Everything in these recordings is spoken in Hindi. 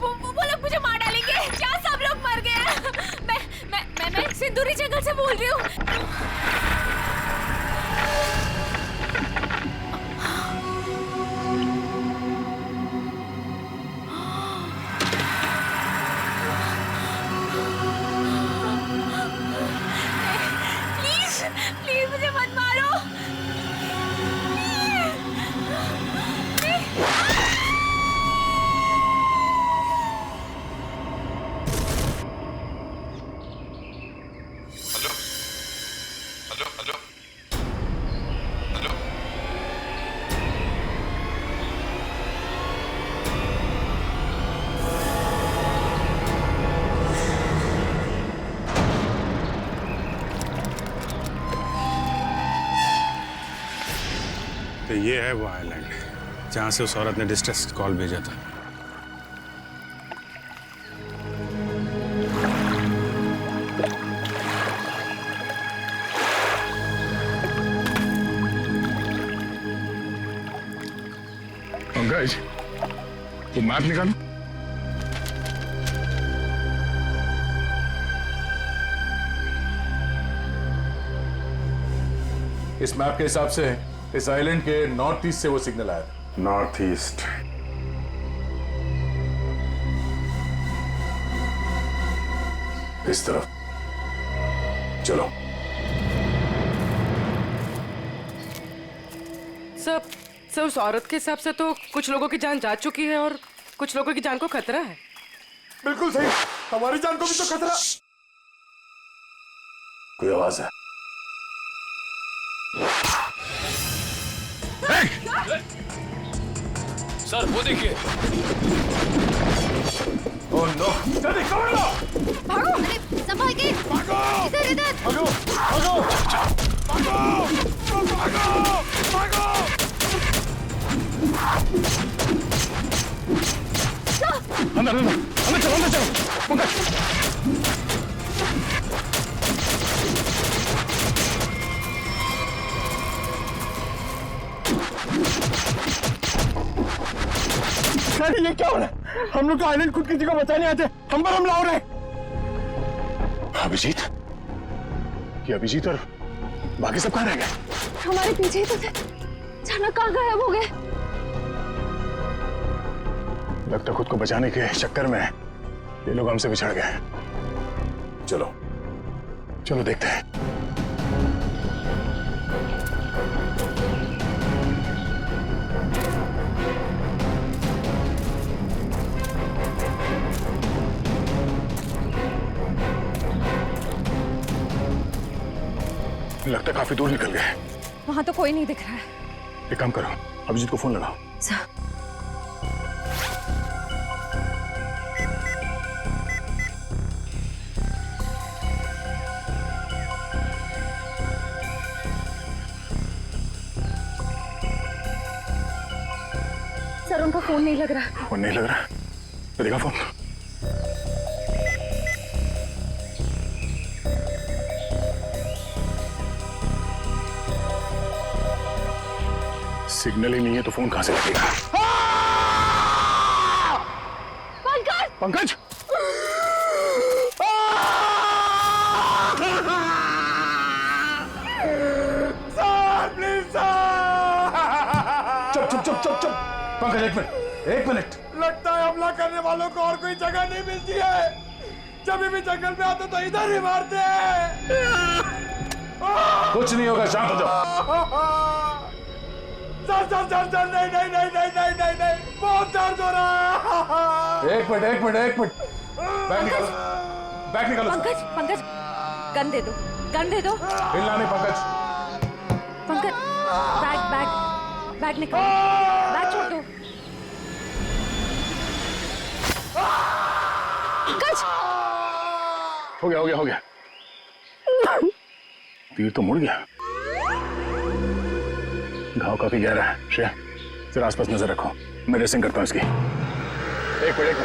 वो लोग मुझे मार डालेंगे। क्या सब लोग मर गए हैं? मैं सिंदूरी जंगल से बोल रही हूँ। प्लीज मुझे मत मारो। तो ये है वो आइलैंड जहां से उस औरत ने डिस्ट्रेस कॉल भेजा था। पंकज, वो मैप निकालो। इस मैप के हिसाब से इस आइलैंड के नॉर्थ ईस्ट से वो सिग्नल आया था। North east. इस तरफ चलो। सर उस औरत के हिसाब से तो कुछ लोगों की जान जा चुकी है और कुछ लोगों की जान को खतरा है। बिल्कुल सही, हमारी जान को भी तो खतरा। कोई आवाज है? सर वो देखिए। ओह नो, जल्दी कवर लो। भागो, अरे संभाल के। भागो, इधर भागो, भागो, भागो, भागो, भागो। अंदर अंदर अंदर चलो, अंदर चलो। पंकज, अरे ये क्या हो रहा है? हम लोग तो आइलैंड खुद किसी को बचाने आते, हम पर हमला हो रहा है। अभिजीत, ये अभिजीत और बाकी सब कहाँ रह गए? हमारे पीछे ही तो थे। अचानक कहाँ गायब हो गए? लगता खुद को बचाने के चक्कर में ये लोग हमसे बिछड़ गए। चलो चलो देखते हैं। लगता काफी दूर निकल गए। वहां तो कोई नहीं दिख रहा है। एक काम करो, अभिजीत को फोन लगाओ। सर, सर उनका फोन नहीं लग रहा। फोन नहीं लग रहा। देखा फोन। सिग्नल ही नहीं है तो फोन कहां से लगेगा? पंकज! पंकज! चुप चुप चुप चुप चुप। पंकज एक मिनट। लगता है हमला करने वालों को और कोई जगह नहीं मिलती है। जब भी जंगल में आते तो इधर ही मारते हैं। कुछ नहीं होगा, शांत हो जाओ। सर नहीं नहीं नहीं नहीं नहीं नहीं नहीं, बहुत दर्द हो रहा है। एक मिनट। बैग निकालो, बैग निकालो। पंकज, गन दे दो, गन दे दो। हिलना नहीं पंकज। पंकज, बैग निकालो, बैग छोड़ दो। पंकज! हो गया। तीर तो मुड़ गया। घाव काफी गहरा है। श्रेया, जरा आसपास नजर रखो, मैं ड्रेसिंग करता हूँ इसकी। एक मिनट।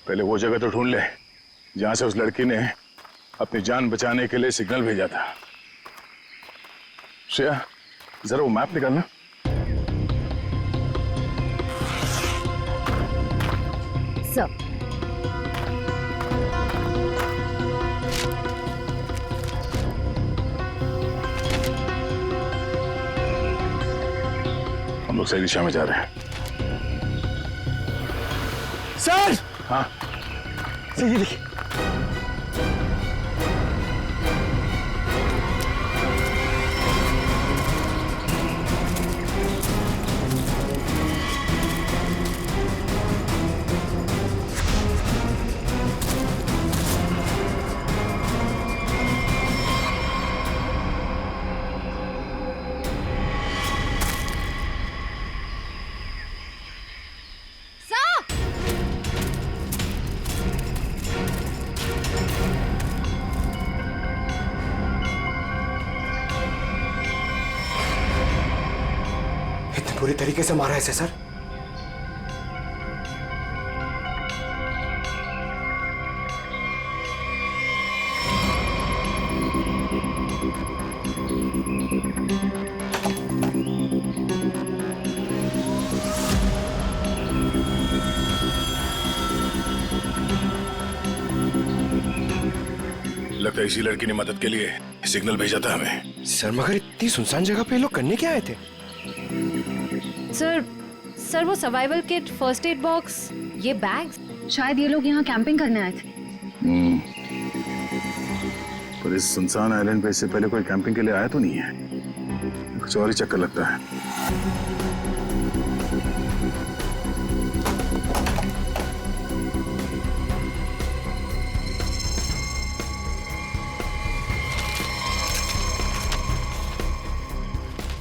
पहले वो जगह तो ढूंढ ले जहां से उस लड़की ने अपनी जान बचाने के लिए सिग्नल भेजा था। श्रेया, जरा वो मैप निकालना। सर, हम लोग सही दिशा में जा रहे हैं। सर! हाँ, सर ये देखिए। इतने बुरी तरीके से मारा है इसे, सर? लगता है इसी लड़की ने मदद के लिए सिग्नल भेजा था हमें। सर मगर इतनी सुनसान जगह पे ये लोग करने क्या आए थे? सर वो survival kit, first aid box, ये बैग्स, शायद ये लोग यहाँ कैंपिंग करने आए थे। पर इस सुनसान आइलैंड पे इससे पहले कोई कैंपिंग के लिए आया तो नहीं है। कुछ और ही चक्कर लगता है।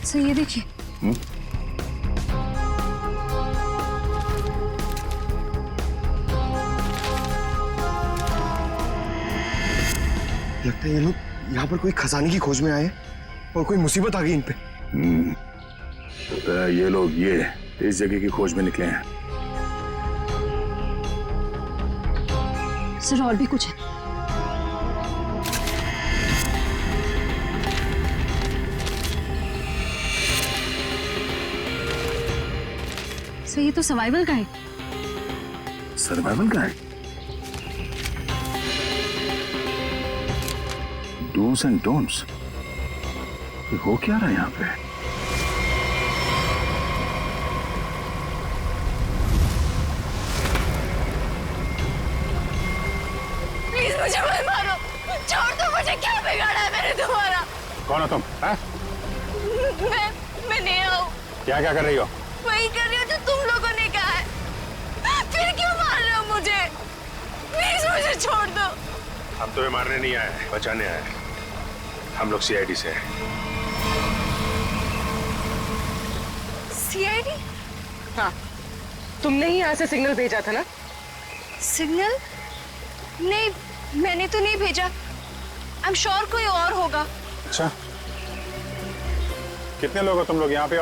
सर ये देखिए। लगता है ये लोग यहाँ पर कोई खजाने की खोज में आए हैं और कोई मुसीबत आ गई इन पे। तो ये लोग इस जगह की खोज में निकले हैं। सर और भी कुछ है। सर ये तो सर्वाइवल का है। सर्वाइवल का है? Dos and don'ts. हो क्या रहा है यहाँ पे? प्लीज मुझे मत मारो, छोड़ दो मुझे। क्या बिगाड़ा है मैंने तुम्हारा? कौन हो तुम? मैं नेहा हूँ। क्या क्या कर रही हो? वही कर रही हो जो तुम लोगों ने कहा है। फिर क्यों मार रहे हो मुझे? प्लीज मुझे छोड़ दो। हम तुम्हें मारने नहीं आए, बचाने आए। हम लोग सीआईडी से हैं। सीआईडी? हाँ, तुमने ही यहाँ से सिग्नल भेजा था ना? सिग्नल? नहीं, मैंने तो नहीं भेजा। आई एम श्योर कोई और होगा। अच्छा, कितने लोग हो तुम लोग यहाँ पे?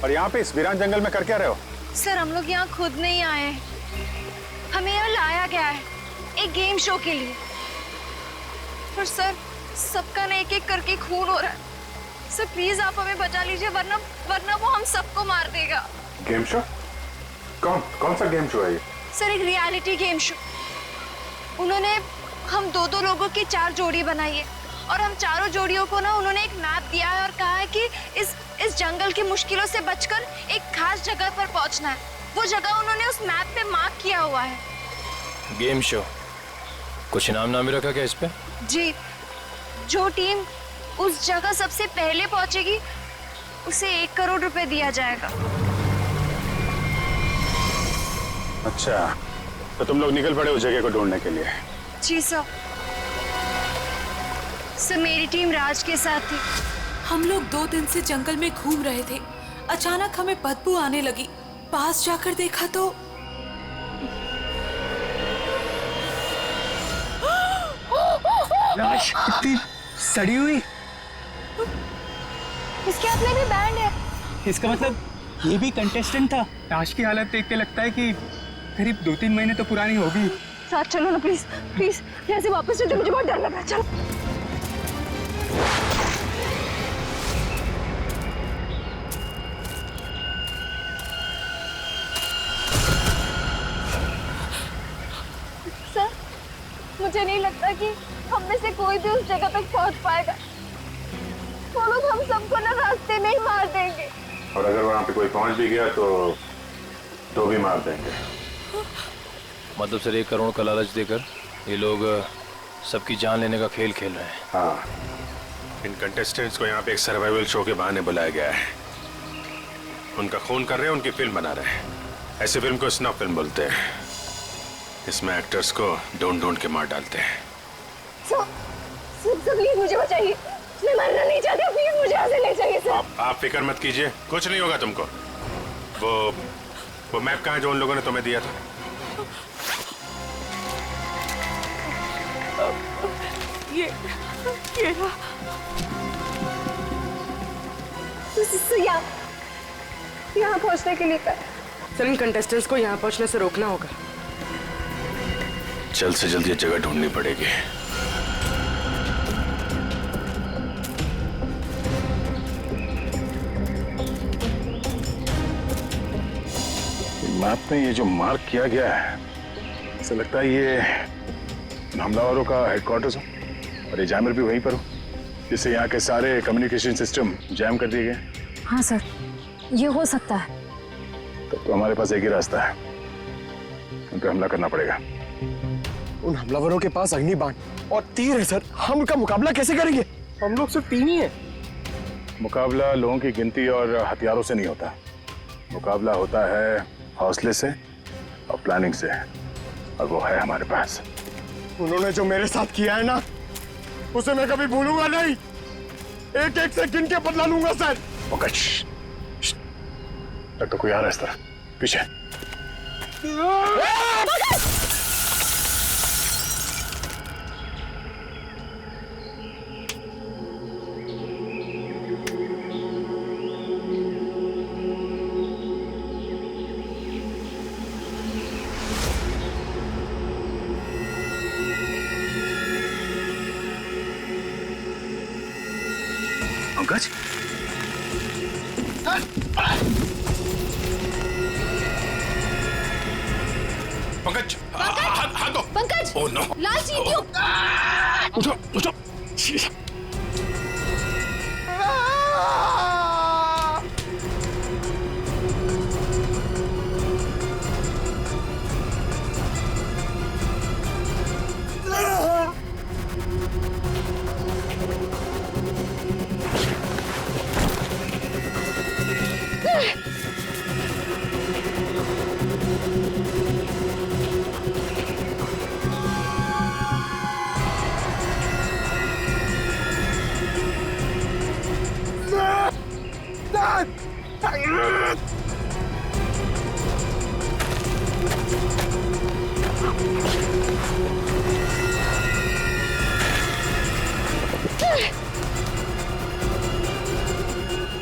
और यहाँ पे इस वीरान जंगल में कर क्या रहे हो? सर हम लोग यहाँ खुद नहीं आए हैं। हमें यहाँ लाया गया है एक गेम शो के लिए। पर सर सबका ना एक एक करके खून हो रहा है। सर प्लीज आप हमें बचा लीजिए, वरना वो हम सबको मार देगा। Game show? कौन सा गेम शो है ये? सर एक रियलिटी गेम शो। उन्होंने हम दो लोगों की 4 जोड़ी बनाई है और हम चारों जोड़ियों को ना उन्होंने एक मैप दिया है और कहा है कि इस जंगल की मुश्किलों से बचकर एक खास जगह पर पहुंचना है। वो जगह उन्होंने उस मैप पे मार्क किया हुआ है। गेम शो, कुछ इनाम नाम भी रखा क्या इस पे? जी, जो टीम उस जगह सबसे पहले पहुंचेगी उसे 1 करोड़ रुपए दिया जाएगा। अच्छा, तो तुम लोग निकल पड़े उस जगह को ढूंढने के लिए? जी सर। सर मेरी टीम राज के साथ थी। हम लोग 2 दिन से जंगल में घूम रहे थे। अचानक हमें बदबू आने लगी। पास जाकर देखा तो लाश इतनी सड़ी हुई। इसके हाथ में भी बैंड है। इसका मतलब ये भी कंटेस्टेंट था। लाश की हालत देख के लगता है कि करीब 2-3 महीने तो पुरानी होगी। साथ चलो ना प्लीज, प्लीज यहाँ से वापस चलो, मुझे बहुत डर लग रहा है। चलो। सर मुझे नहीं लगता कि हम में से कोई भी उस जगह तक पहुंच पाएगा। वो लोग हम सबको ना रास्ते में ही मार देंगे। और अगर वहाँ पे कोई पहुँच भी गया तो भी मार देंगे। मतलब सर 1 करोड़ का लालच देकर ये लोग सबकी जान लेने का खेल खेल रहे हैं। हाँ, इन कंटेस्टेंट्स को यहाँ पे एक सर्वाइवल शो के बहाने बुलाया गया है। उनका खून कर रहे हैं, उनकी फिल्म बना रहे हैं। ऐसी फिल्म को स्नफ फिल्म बोलते हैं। इसमें एक्टर्स को ढूंढ के मार डालते हैं। प्लीज मुझे बचाइए, मैं मरना नहीं चाहती। प्लीज मुझे यहाँ से ले जाइए सर। आप फिक्र मत कीजिए, कुछ नहीं होगा तुमको। वो मैप कहाँ है जो उन लोगों ने तुम्हें दिया था? ये यहाँ यहाँ पहुँचने के लिए कर। सर इन कंटेस्टेंट्स को यहाँ पहुँचने से रोकना होगा। जल्द से जल्द ये जगह ढूंढनी पड़ेगी। मैप में ये जो मार्क किया गया है, ऐसा लगता है ये हमलावरों का हेडक्वार्टर्स हो और ये जैमर भी वहीं पर हो, जिससे यहाँ के सारे कम्युनिकेशन सिस्टम जैम कर दिए गए। हाँ सर, ये हो सकता है। तब तो हमारे पास एक ही रास्ता है, उन पर हमला करना पड़ेगा। उन हमलावरों के पास अग्नि बाण और तीर है सर, हम उनका मुकाबला कैसे करेंगे? हम लोग सिर्फ 3 ही हैं। मुकाबला लोगों की गिनती और हथियारों से नहीं होता, मुकाबला होता है हौसले से और प्लानिंग से, और वो है हमारे पास। उन्होंने जो मेरे साथ किया है ना, उसे मैं कभी भूलूंगा नहीं। एक एक से गिन के बदला लूंगा सर। तक तो कोई आ रहा है इस तरफ, पीछे। पंकज, पंकज, हाथ दो। पंकज, ओह नो, लाल चींटियों। उठो उठो।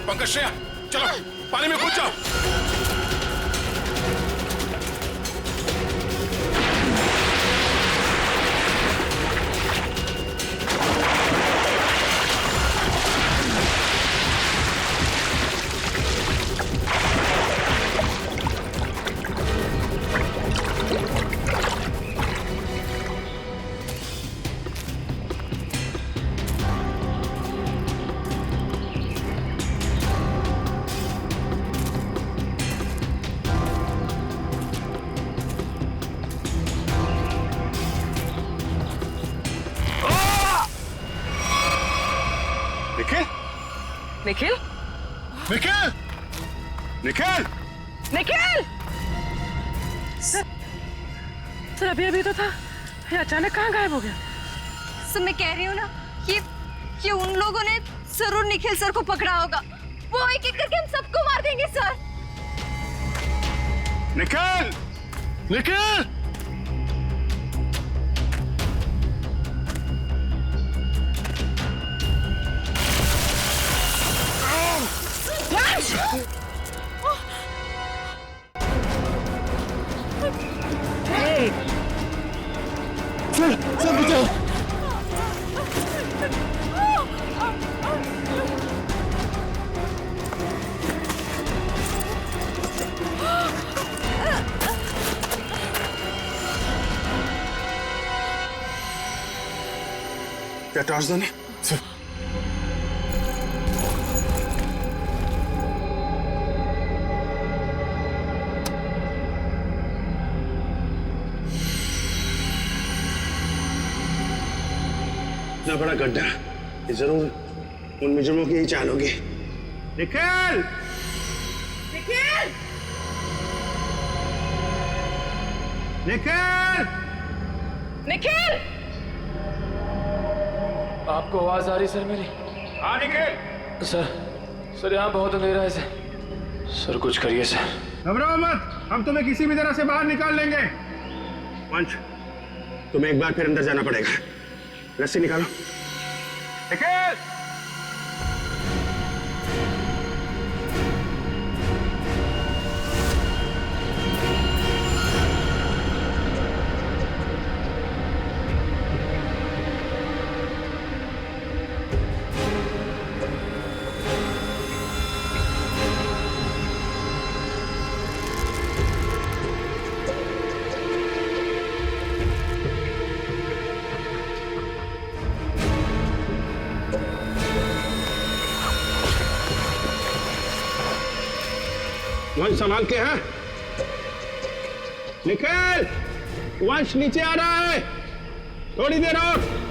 पंकज, श्रेया, चलो पानी में कूद जाओ। निखिल, निखिल, निखिल, निखिल, निखिल! सर अभी अभी तो था, ये अचानक कहाँ गायब हो गया? सर मैं कह रही हूँ ना, ये उन लोगों ने जरूर निखिल सर को पकड़ा होगा। वो एक एक करके हम सबको मार देंगे सर। निखिल, निखिल! सर बचाओ। क्या टॉर्च दो ने? सर, इतना बड़ा गड्ढा, ये जरूर उन मुजरिमों की ही चाल होगी। निखिल! निखिल! निखिल! निखिल! आपको आवाज आ रही सर मेरी? हाँ निखिल! सर यहाँ बहुत अंधेरा है सर कुछ करिए सर। घबराओ मत, हम तुम्हें किसी भी तरह से बाहर निकाल लेंगे। पंच, तुम्हें एक बार फिर अंदर जाना पड़ेगा। रस्सी निकालो। निखिल! वंश संभाल के हैं। निखिल, वंश नीचे आ रहा है, थोड़ी देर और।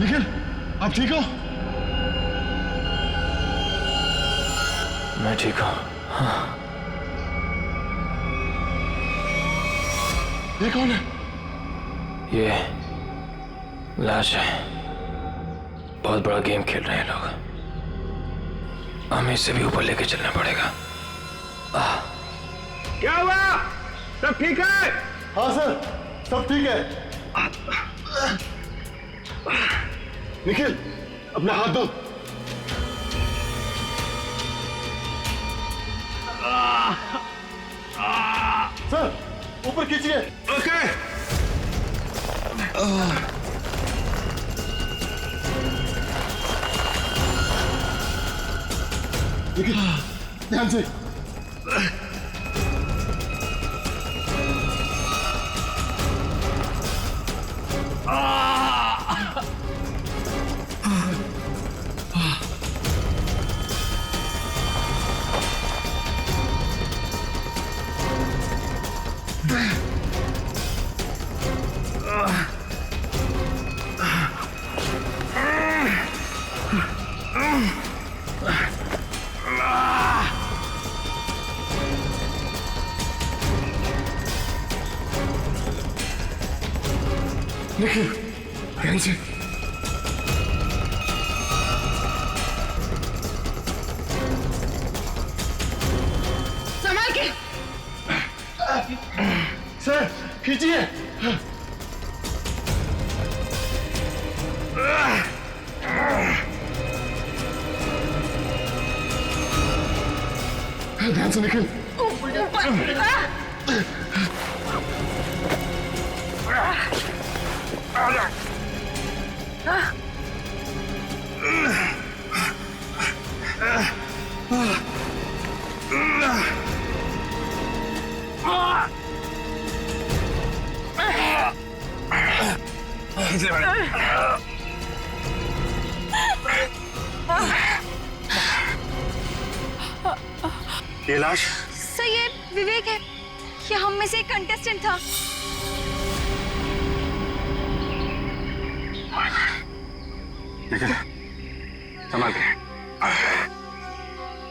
निखिल, आप ठीक हो? मैं ठीक हूँ। ये कौन है? ये लाश है। बहुत बड़ा गेम खेल रहे हैं लोग। हमें इससे भी ऊपर लेके चलना पड़ेगा। क्या हुआ? सब ठीक है? हाँ सर, सब ठीक है। निखिल, अपना हाथ दो। सर, ऊपर खींचिए। ओके। निखिल, ध्यान से। निखिल, ध्यान से। संभाल के। सर, खींचिए। ध्यान से निखिल। ये लाश? सर, ये विवेक है। ये हम में से एक कंटेस्टेंट था। निखिल, संभाल के।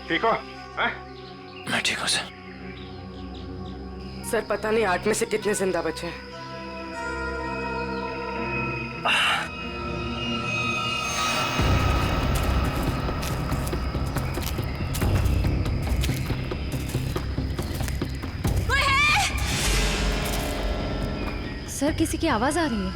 ठीक हो? मैं ठीक हूँ सर। सर, पता नहीं 8 में से कितने जिंदा बचे हैं। सर, किसी की आवाज आ रही है।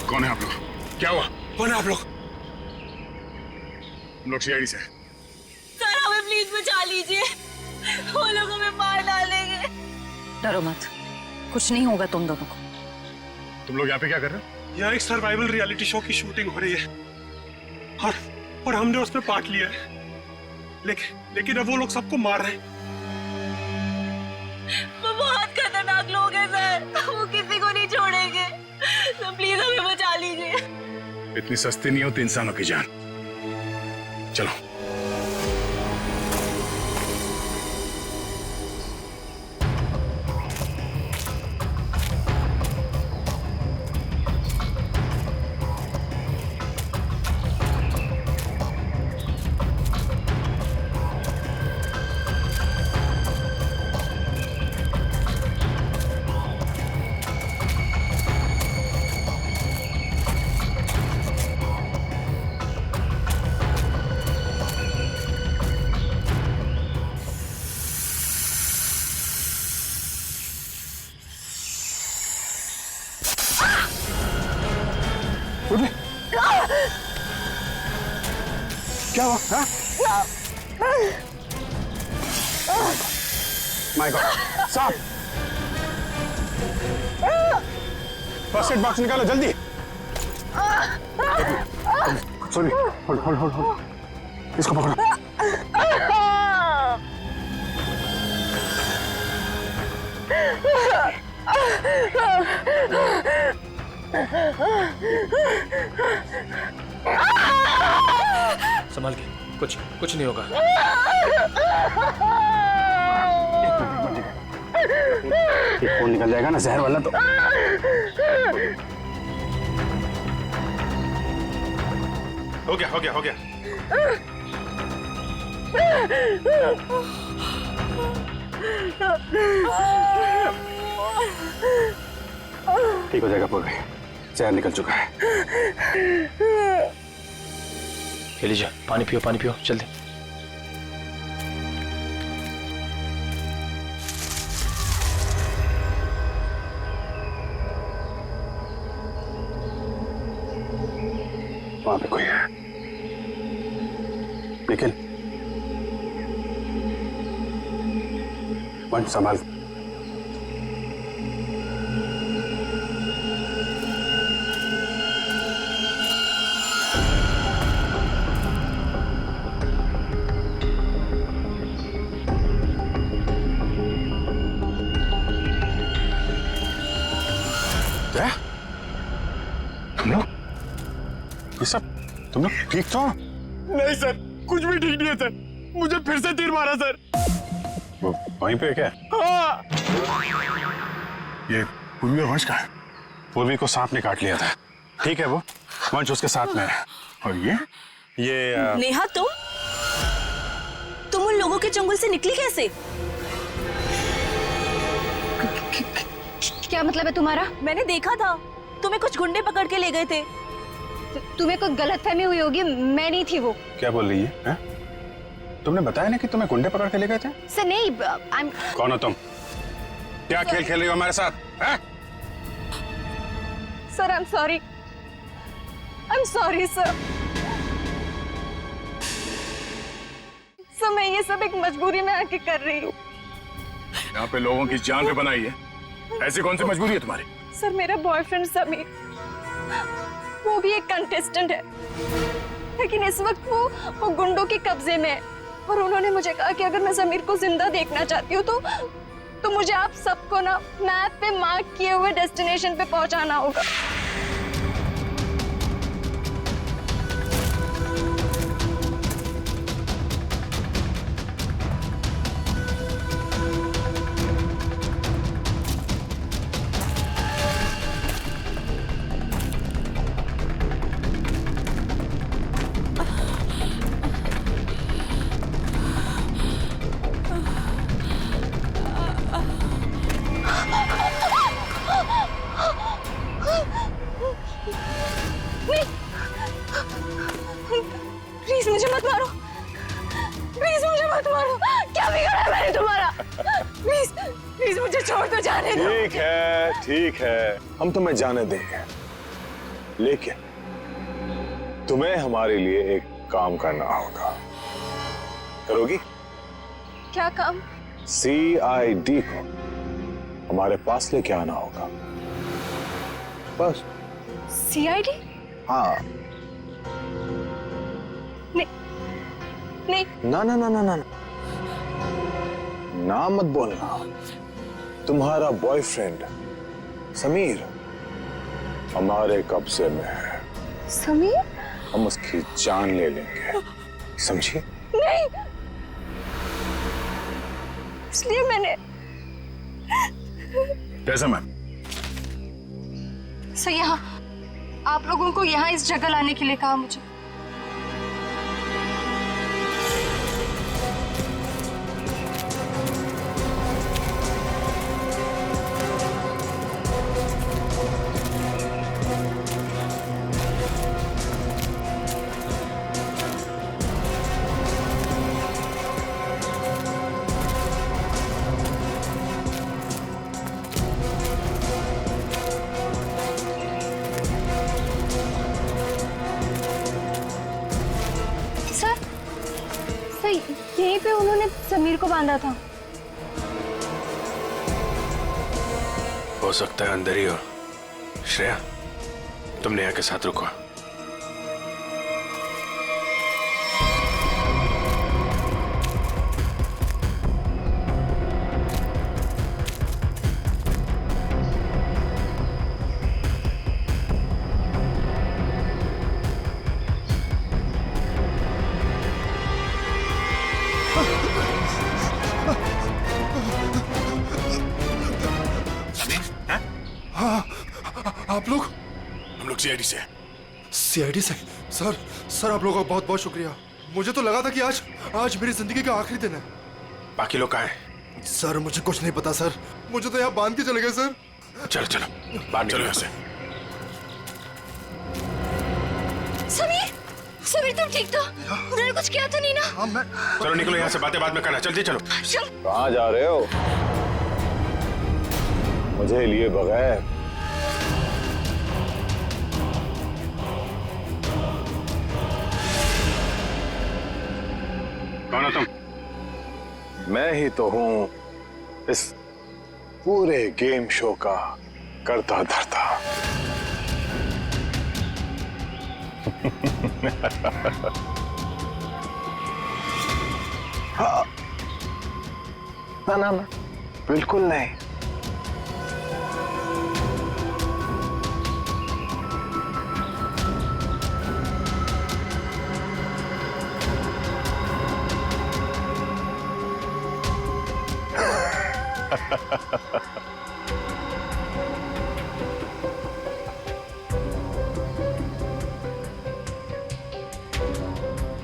कौन है आप लोग? क्या हुआ? कौन है आप लोग? हम लोग सीआईडी से। सर, हमें प्लीज बचा लीजिए, वो लोग हमें मार डालेंगे। डरो मत, कुछ नहीं होगा तुम दोनों को। तुम लोग यहाँ पे क्या कर रहे हो? यहाँ एक सर्वाइवल रियलिटी शो की शूटिंग हो रही है और हमने उसमें पार्ट लिया है। लेकिन अब वो लोग सबको मार रहे हैं। वो बहुत खतरनाक लोग हैं सर, वो किसी को नहीं छोड़ेंगे। तो प्लीज हमें बचा लीजिए। इतनी सस्ती नहीं होती इंसानों की जान। चलो। क्या हुआ? माय गॉड, सांप! फर्स्ट एड बॉक्स निकालो जल्दी। सॉरी, होल्ड, इसको पकड़ो। संभाल के, कुछ नहीं होगा। एक खून निकल जाएगा ना जहर वाला तो। हो गया। ठीक हो जाएगा पूर्वी, जहर निकल चुका है। एलिजा, पानी पियो जल्दी। वहां पे कोई है। निखिल, वन संभाल। क्या? तुम लोग ठीक तो? नहीं सर, कुछ भी ठीक नहीं है सर। मुझे फिर से तीर मारा सर। वो वहीं पे क्या? हाँ। ये पूर्वी और वंश का है। पूर्वी को सांप ने काट लिया था, ठीक है, वो वंश उसके साथ में है। और ये नेहा, तुम उन लोगों के जंगल से निकली कैसे? क्या मतलब है तुम्हारा? मैंने देखा था, तुम्हें कुछ गुंडे पकड़ के ले गए थे। तुम्हें कोई गलतफहमी हुई होगी, मैं नहीं थी वो। क्या बोल रही है? तुमने बताया ना कि तुम्हें गुंडे पकड़ के ले गए थे? सर नहीं, कौन हो तुम? क्या खेल खेल रही हो हमारे साथ? Sir I am sorry sir. Sir मैं ये सब एक मजबूरी में आके कर रही हूँ। यहाँ पे लोगों की जान पे बनाई है, ऐसी कौन सी मजबूरी है तुम्हारी? सर मेरा बॉयफ्रेंड समीर, वो भी एक कंटेस्टेंट है, लेकिन इस वक्त वो गुंडों के कब्जे में है। और उन्होंने मुझे कहा कि अगर मैं समीर को जिंदा देखना चाहती हूँ तो मुझे आप सबको ना मैप पे मार्क किए हुए डेस्टिनेशन पे पहुंचाना होगा। प्लीज मुझे मत मारो, प्लीज मुझे मत मारो। क्या बिगाड़ा है मैंने तुम्हारा? प्लीज मुझे छोड़ दो, जाने दो। ठीक है, हम तुम्हें जाने देंगे, लेकिन तुम्हें हमारे लिए एक काम करना होगा। करोगी? क्या काम? CID को हमारे पास लेके आना होगा, बस। CID? हाँ। नहीं। ना, ना मत बोलना। तुम्हारा बॉयफ्रेंड समीर हमारे कब्जे में है। समीर? हम उसकी जान ले लेंगे, समझी? नहीं, इसलिए मैंने कैसा मैम? सर यहाँ आप लोगों को यहाँ इस जगह लाने के लिए कहा मुझे। को बांधा था? हो सकता है अंदर ही हो। श्रेया, तुम नेहा के साथ रुको। आप लोग? हम लोग सीआईडी से। सीआईडी से? सर सर आप लोगों का बहुत बहुत शुक्रिया। मुझे तो लगा था कि आज मेरी जिंदगी का आखिरी दिन है। बाकी लोग कहाँ हैं? सर मुझे कुछ नहीं पता सर, मुझे तो यहाँ बांध के चले गए सर। चलो चलो बाहर चलो यहाँ से। समीर, समीर तुम ठीक तो? उन्होंने कुछ किया तो नहीं ना? हाँ मैं। चलो निकलो यहाँ से, बातें बाद में करना। जल्दी चलो। चल। कहाँ जा रहे हो? मुझे लिए बगैर? कौन हो तुम? मैं ही तो हूँ इस पूरे गेम शो का करता धरता। हाँ। ना बिल्कुल नहीं।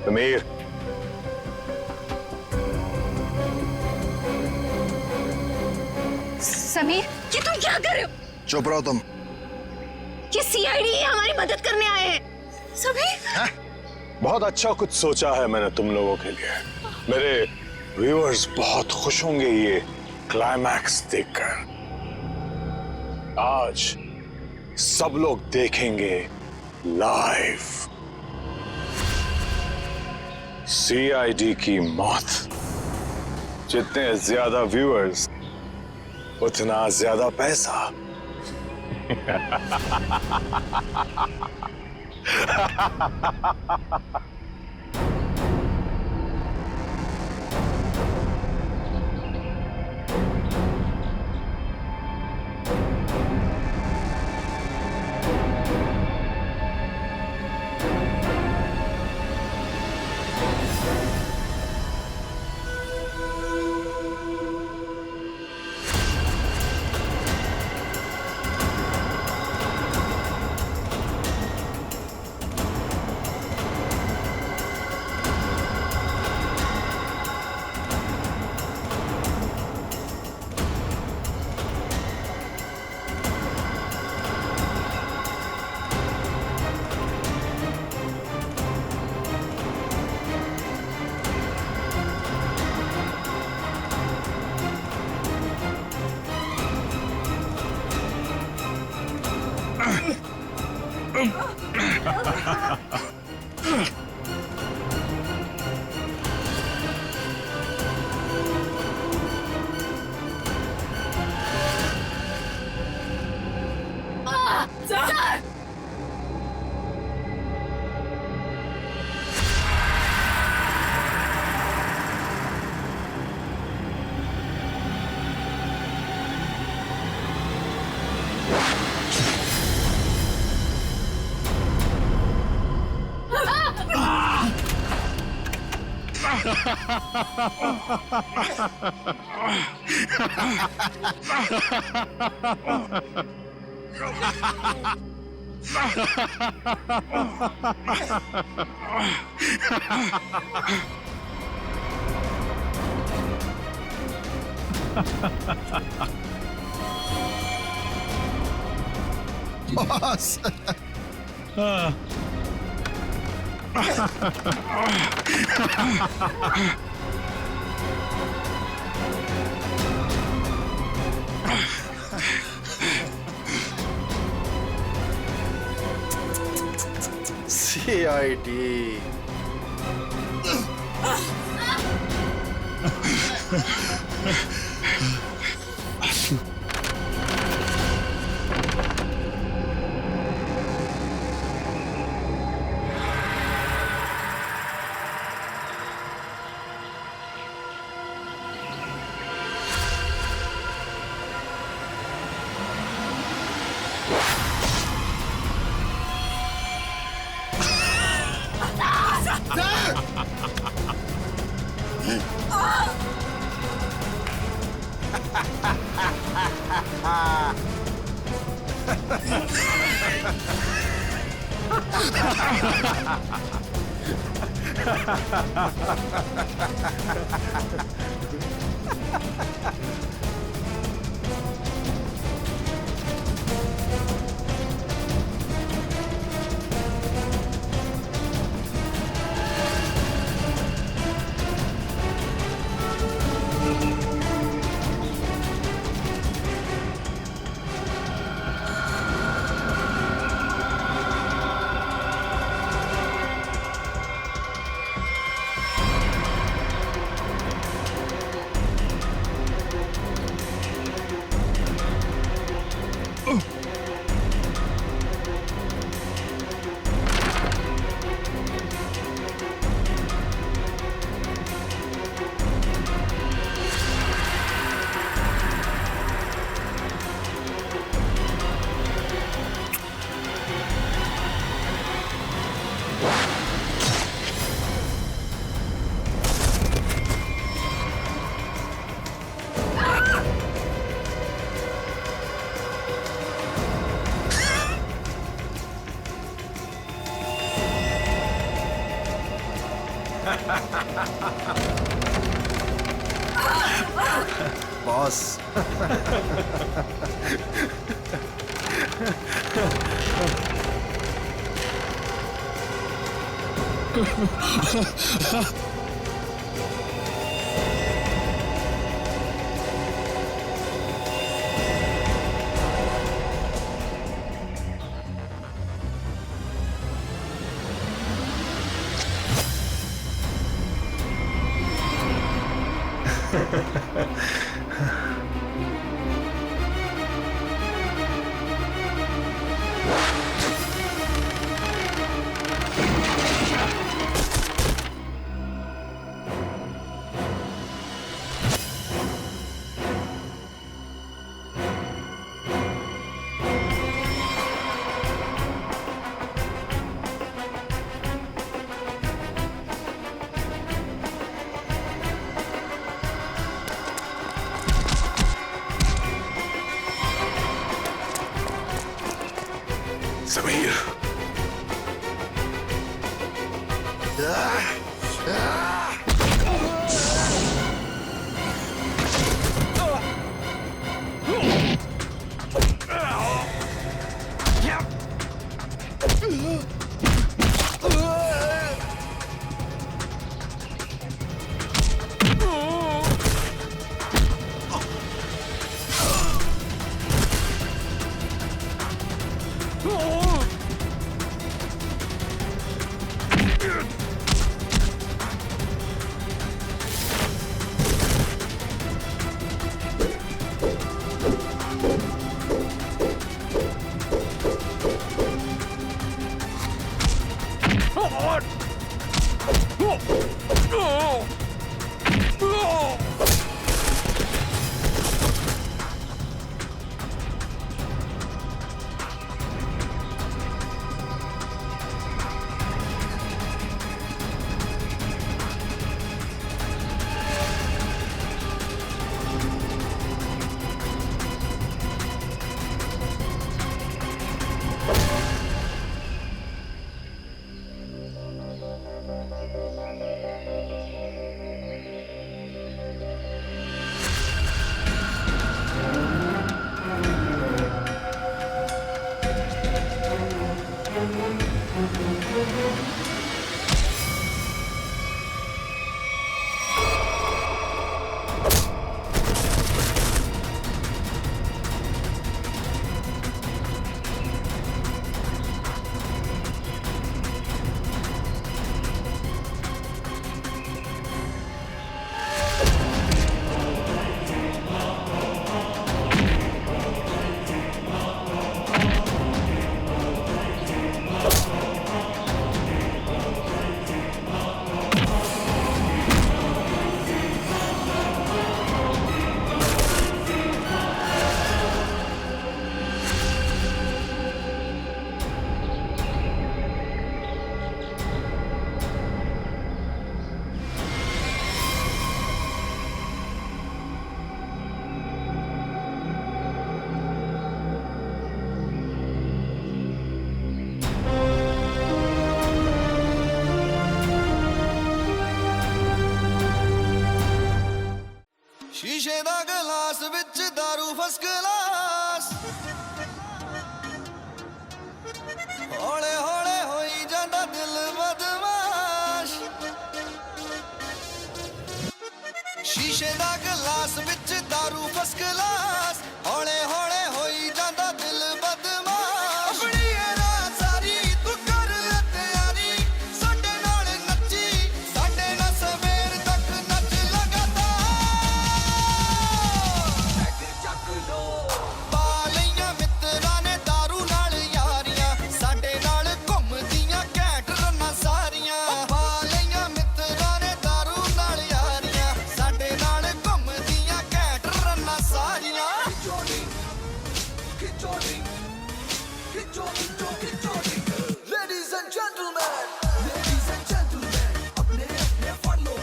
समीर, समीर, ये तुम क्या कर रहे हो? चुप रहो तुम। ये सीआईडी हमारी मदद करने आए हैं। समीर, बहुत अच्छा कुछ सोचा है मैंने तुम लोगों के लिए। मेरे व्यूअर्स बहुत खुश होंगे ये क्लाइमैक्स देखकर। आज सब लोग देखेंगे लाइव सीआईडी की मौत। जितने ज्यादा व्यूअर्स उतना ज्यादा पैसा। Boss. CID boss. Sameer, which दारू फर्स्ट क्लास हौले हौले होई जांदा दिल बदमाश शीशे दा गिलास विच दारू फर्स्ट क्लास हौले हौले होई जांदा दिल बदमाश अपनी ये रात सारी तू कर ले तैयारी साडे नाल नच्ची साडे नाल सवेर तक नच लगातार चक लो पा लईयां मित्रां ने दारू नाल यारियां साडे नाल घुमदियां घैंट रन्नां सारियां पा लईयां मित्रां ने दारू नाल यारियां साडे नाल घुमदियां घैंट रन्नां सारियां Ladies and gentlemen, अपने अपने फड़ लो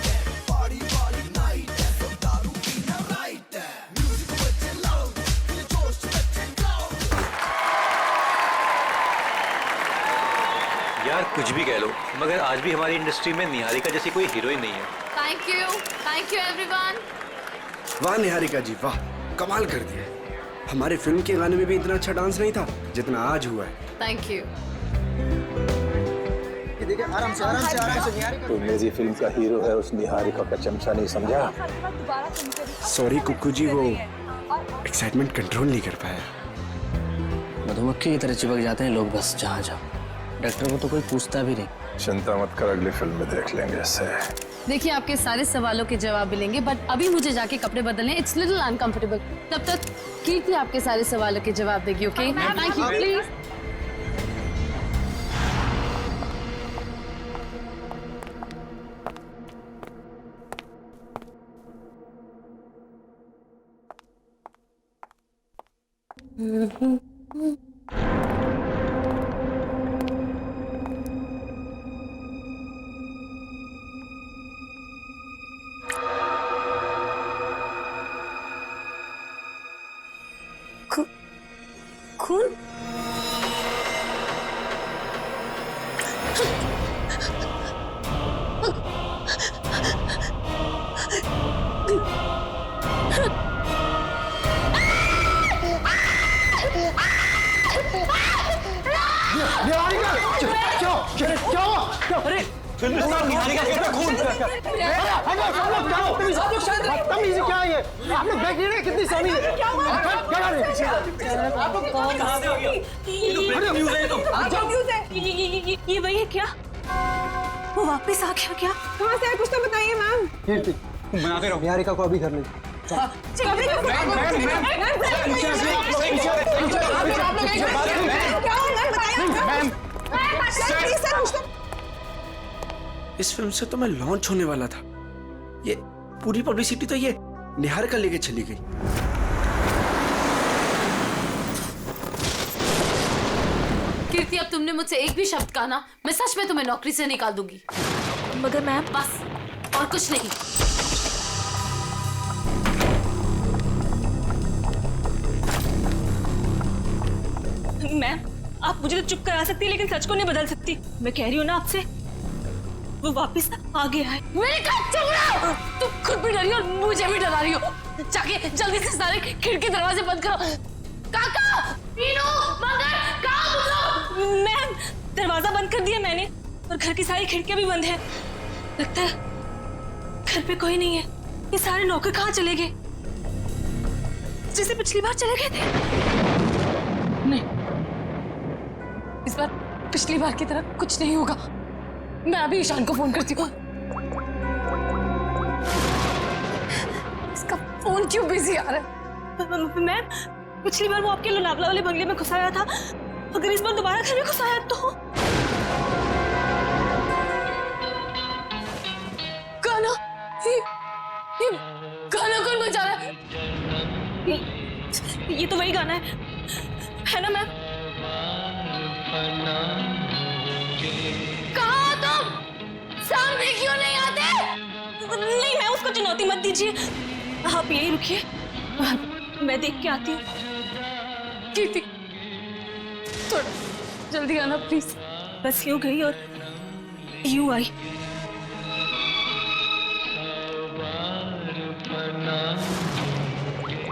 पार्टी वाली नाइट है तो दारू पीना राइट है म्यूजिक बजे लाउड दिल जोश बजे क्राउड यार कुछ भी कह लो मगर आज भी हमारी इंडस्ट्री में निहारिका जैसी कोई हीरोइन नहीं है। Thank you everyone. वाह निहारिका जी वाह कमाल कर दिया हमारे फिल्म के गाने में भी इतना अच्छा डांस नहीं था जितना आज हुआ है थैंक यू। आराम से निहारिका तो मेरी फिल्म का हीरो है उस निहारिका का चमचा नहीं समझा। सॉरी कुक्कू जी वो एक्साइटमेंट कंट्रोल नहीं कर पाया। मधुमक्खी की तरह चिपक जाते हैं लोग बस जहाँ जाओ डॉक्टर को तो कोई पूछता भी नहीं। चिंता मत कर अगली फिल्म में देख लेंगे ऐसे। देखिए आपके सारे सवालों के जवाब मिलेंगे बट अभी मुझे जाके कपड़े बदलने इट्स लिटिल अनकंफर्टेबल। तब तक कीर्ति आपके सारे सवालों के जवाब देगी। Okay thank you please. खून अरे निहारिका के खून तमीज़ क्या है ये आप लोग देख रहे हैं कितनी समी है क्या कर रहे हैं आप लोग कहां से हो गया ये न्यूज़ है तो न्यूज़ है ये वही है क्या वो वापस आ गया क्या कहाँ से कुछ तो बताइए मैम। कीर्ति तुम बनाते रहो निहारिका को अभी कर ले इस फिल्म से तो मैं लॉन्च होने वाला था ये पूरी पब्लिसिटी तो ये निहारिका लेके चली गई। कीर्ति अब तुमने मुझसे एक भी शब्द कहा ना मैं सच में तुम्हें नौकरी से निकाल दूंगी। मगर मैम बस और कुछ नहीं। मैम आप मुझे तो चुप करा सकती है लेकिन सच को नहीं बदल सकती। मैं कह रही हूँ ना आपसे वो वापस आ गया है। मेरे कान चुप रहो। तुम खुद भी डरी हो और मुझे भी डरा रही हो। जाके जल्दी से सारे खिड़की दरवाजे बंद करो। काका मीनू मगर कहाँ तुम लोग? मैम दरवाजा बंद कर दिया मैंने और घर की सारी खिड़कियां भी बंद है। लगता है घर पे कोई नहीं है। ये सारे नौकर कहाँ चले गए जैसे पिछली बार चले गए थे? नहीं इस बार पिछली बार की तरह कुछ नहीं होगा। मैं अभी ईशान को फोन करती हूँ। इसका फोन क्यों बिजी आ रहा है? मैम पिछली बार वो आपके लोनावला वाले बंगले में घुसाया था अगर इस बार दोबारा घर में घुसाया तो गाना ये गाना कौन बजा रहा है? ये तो वही गाना है ना मैम? कहाँ तुम? सामने क्यों नहीं आते? नहीं मैं उसको चुनौती मत दीजिए आप यही रुकिए मैं देख के आती हूँ। कीर्ति थोड़ा जल्दी आना प्लीज। बस यूं गई और यूं आई।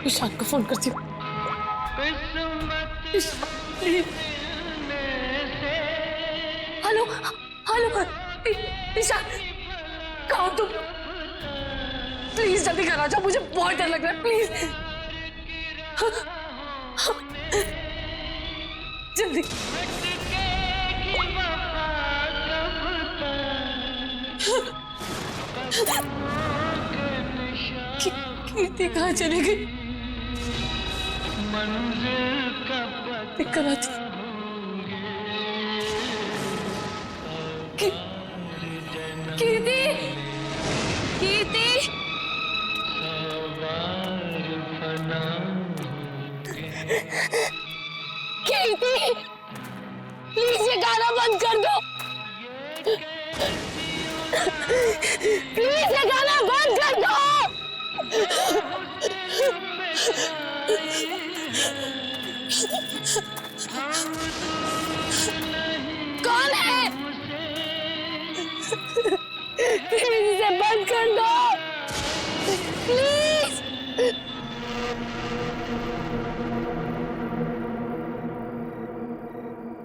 ईशान को फोन करती हूँ। हेलो हेलो ईशान, कहाँ तुम? प्लीज जल्दी घर आ जाओ, मुझे बहुत डर लग रहा है, प्लीज जल्दी। कीर्ति कहाँ चली गई? दिक्कत आती। कीर्ति, कीर्ति, कीर्ति, प्लीज ये गाना बंद कर दो, प्लीज ये गाना बंद कर दो। कौन है? प्लीज इसे बंद कर दो, प्लीज।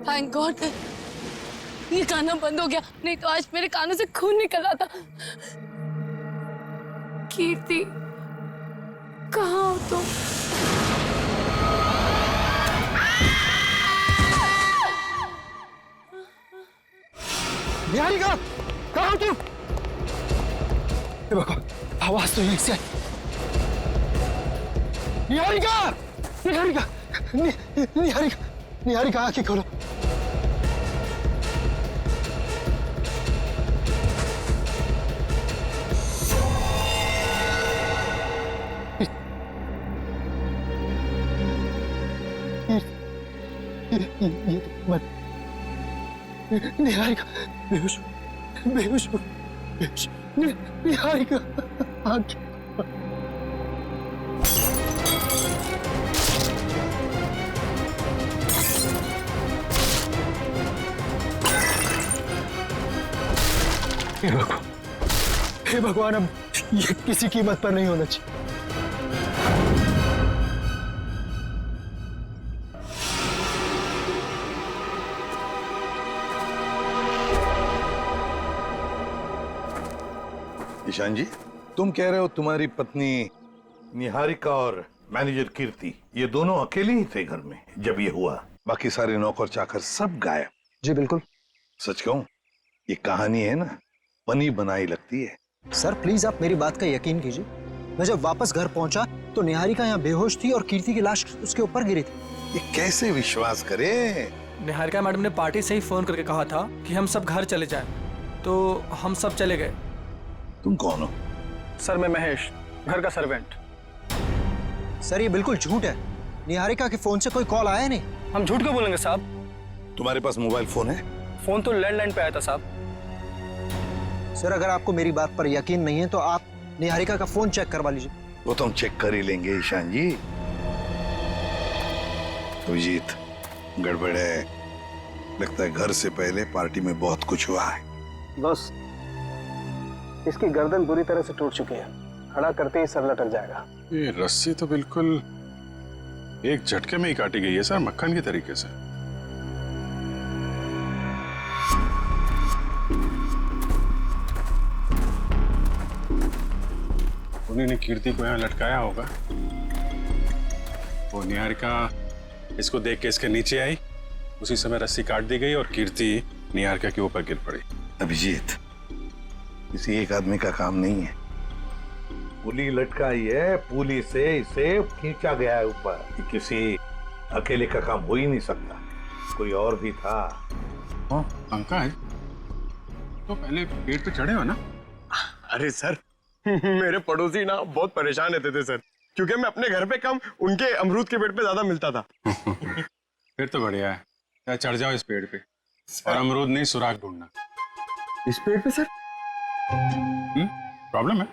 थैंक गॉड ये गाना बंद हो गया, नहीं तो आज मेरे कानों से खून निकल आता। कीर्ति कहाँ हो तुम? निहारिका, कहाँ हो तुम? आवाज तो यहीं से आई। निहारिका, निहारिका, निहारिका, निहारिका, आंखें खोलो। ये मत, निहारिका बेहोश, बेहोश, बेहोश, निहारिका आंखें। हे भगवान, अब ये किसी कीमत पर नहीं होना चाहिए। ईशान जी, तुम कह रहे हो तुम्हारी पत्नी निहारिका और मैनेजर कीर्ति ये दोनों अकेले ही थे घर में जब ये हुआ, बाकी सारे नौकर चाकर सब गायब? जी बिल्कुल। सच कहूं, ये कहानी है ना, बनी बनाई लगती है। सर प्लीज आप मेरी बात का यकीन कीजिए, मैं जब वापस घर पहुंचा तो निहारिका यहाँ बेहोश थी और कीर्ति की लाश उसके ऊपर गिरी थी। ये कैसे विश्वास करे? निहारिका मैडम ने पार्टी से ही फोन करके कहा था कि हम सब घर चले जाएं, तो हम सब चले गए। तुम कौन हो? सर मैं महेश, घर का सर्वेंट। सर ये बिल्कुल झूठ है, निहारिका के फोन से कोई कॉल आया नहीं। हम झूठ क्यों बोलेंगे साहब? तुम्हारे पास मोबाइल फोन है? फोन तो लैंडलाइन पे आया था साहब। सर अगर आपको मेरी बात पर यकीन नहीं है तो आप निहारिका का फोन चेक करवा लीजिए। वो तो हम चेक कर ही लेंगे ईशान जी। अभिजीत, गड़बड़ है, लगता है घर से पहले पार्टी में बहुत कुछ हुआ है। बस इसकी गर्दन बुरी तरह से टूट चुकी है, खड़ा करते ही सर लटक जाएगा। ये रस्सी तो बिल्कुल एक झटके में ही काटी गई है सर, मक्खन के तरीके से। उन्होंने कीर्ति को यहाँ लटकाया होगा। वो निहारिका इसको देख के इसके नीचे आई, उसी समय रस्सी काट दी गई और कीर्ति निहारिका के ऊपर गिर पड़ी। अभिजीत, किसी एक आदमी का काम नहीं है। पुली लटकाई है, पुली से इसे खींचा गया है ऊपर। ये किसी अकेले का काम हो ही नहीं सकता, कोई और भी था। पंकज, तो पहले पेड़ पे चढ़े हो ना? अरे सर मेरे पड़ोसी ना बहुत परेशान रहते थे सर, क्योंकि मैं अपने घर पे कम उनके अमरूद के पेड़ पे ज्यादा मिलता था। फिर तो बढ़िया है, चढ़ जाओ इस पेड़ पे और अमरूद नहीं सुराग ढूंढना। इस पेड़ पे सर? प्रॉब्लम है?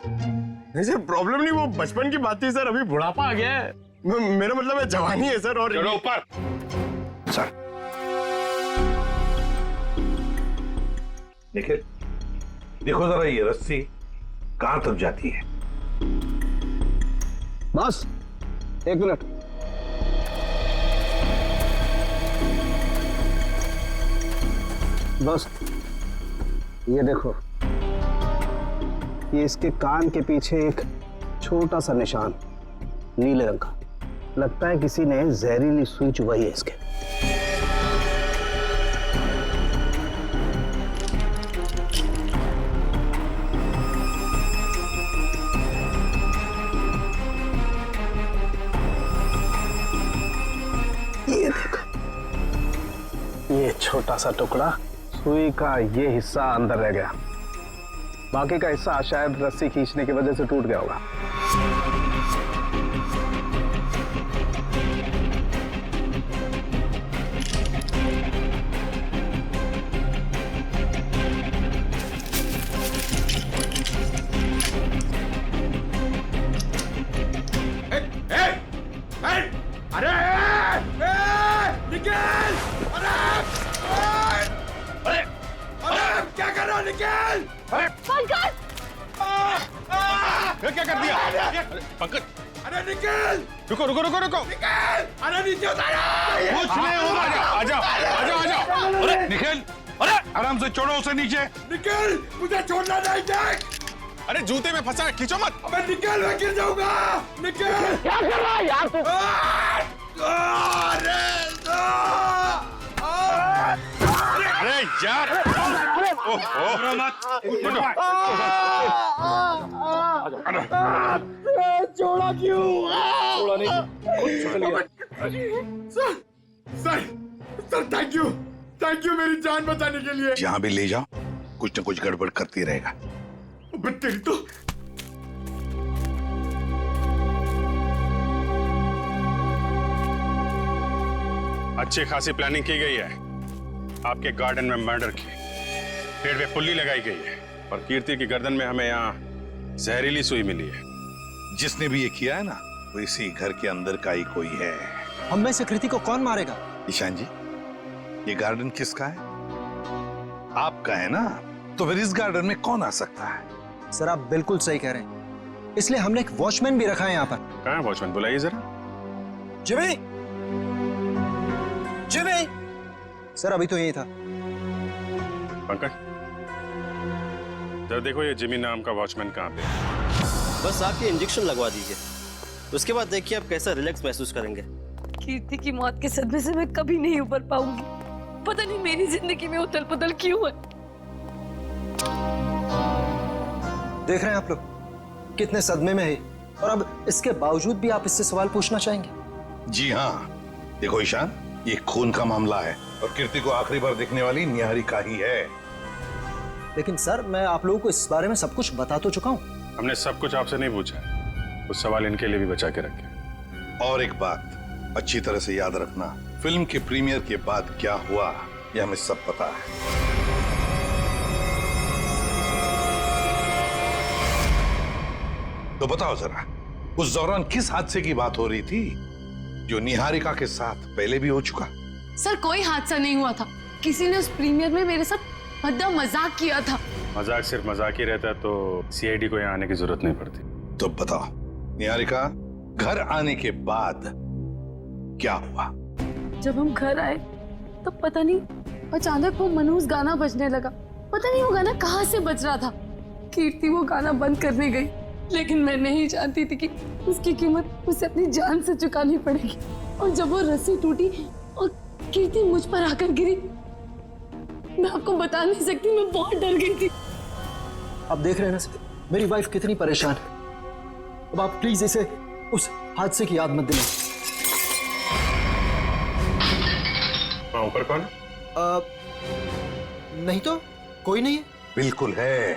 नहीं सर प्रॉब्लम नहीं, वो बचपन की बात थी सर, अभी बुढ़ापा आ गया है। मेरा मतलब है जवानी है सर। और चलो ऊपर सर। देखिए, देखो जरा ये रस्सी कहां तक जाती है। बस एक मिनट। दोस्त, ये देखो, ये इसके कान के पीछे एक छोटा सा निशान नीले रंग का, लगता है किसी ने जहरीली सुई चुभाई है इसके। ये देखो, ये छोटा सा टुकड़ा, सुई का ये हिस्सा अंदर रह गया, बाकी का हिस्सा शायद रस्सी खींचने की वजह से टूट गया होगा। क्या कर दिया? पंकज, अरे निकल! रुको रुको रुको रुको! निकल! अरे नीचे उतारो! कुछ नहीं होगा, आजाओ आजाओ आजाओ! अरे निकल! अरे आराम से छोड़ो उसे नीचे! निकल! मुझे छोड़ना नहीं, देख! अरे जूते में फंसा है, खींचो मत! अबे निकल, मैं गिर जाऊंगा! निकल! क्या कर रहा है यार तू? अरे यार! ओहो! छोड़ा क्यों? छोड़ा नहीं। सर थैंक यू मेरी जान बचाने के लिए। जहाँ भी ले जाओ कुछ न कुछ गड़बड़ करती रहेगा। तेरी तो अच्छी खासी प्लानिंग की गई है। आपके गार्डन में मर्डर की, पेड़ पे पुल्ली लगाई गई है और कीर्ति की गर्दन में हमें यहाँ जहरीली सुई मिली है। जिसने भी ये किया है ना, वो इसी घर के अंदर का ही कोई है। हम में से कृति को कौन मारेगा? ईशान जी, ये गार्डन किसका है? आपका है ना, तो फिर इस गार्डन में कौन आ सकता है? सर आप बिल्कुल सही कह रहे हैं, इसलिए हमने एक वॉचमैन भी रखा है यहाँ पर। कहाँ है वॉचमैन? बुलाइए जरा। जिमी! जिमी! सर अभी तो यही था। पंकज, जरा देखो ये जिमी नाम का वॉचमैन कहाँ पे है? बस आप ये इंजेक्शन लगवा दीजिए, उसके बाद देखिए आप कैसा रिलैक्स महसूस करेंगे। कीर्ति की मौत के सदमे से मैं कभी नहीं उबर पाऊंगी। पता नहीं मेरी जिंदगी में उथल पुथल क्यों है। देख रहे हैं आप लोग कितने सदमे में है, और अब इसके बावजूद भी आप इससे सवाल पूछना चाहेंगे? जी हाँ, देखो ईशान, ये खून का मामला है और कीर्ति को आखिरी बार देखने वाली निहारिका ही है। लेकिन सर मैं आप लोगों को इस बारे में सब कुछ बता तो चुका हूँ। हमने सब कुछ आपसे नहीं पूछा, कुछ सवाल इनके लिए भी बचा के रखे। और एक बात अच्छी तरह से याद रखना, फिल्म के प्रीमियर के बाद क्या हुआ ये हमें सब पता है। तो बताओ जरा, उस दौरान किस हादसे की बात हो रही थी जो निहारिका के साथ पहले भी हो चुका? सर कोई हादसा नहीं हुआ था, किसी ने उस प्रीमियर में मेरे साथ भद्दा मजाक किया था। मजाक सिर्फ मजाक ही रहता तो सीआईडी को यहाँ आने की जरूरत नहीं पड़ती। तो बताओ निहारिका, घर आने के बाद क्या हुआ? जब हम घर आए तो पता नहीं अचानक वो मनहूस गाना बजने लगा। पता नहीं वो गाना कहाँ से बज रहा था। कीर्ति वो गाना बंद करने गई, लेकिन मैं नहीं जानती थी कि उसकी कीमत उसे अपनी जान से चुकानी पड़ेगी। और जब वो रस्सी टूटी और कीर्ति मुझ पर आकर गिरी, मैं आपको बता नहीं सकती, मैं बहुत डर गई थी। आप देख रहे हैं ना सर, मेरी वाइफ कितनी परेशान है। अब आप प्लीज इसे उस हादसे की याद मत दिलाएं। ऊपर कौन? नहीं तो कोई नहीं है। बिल्कुल है।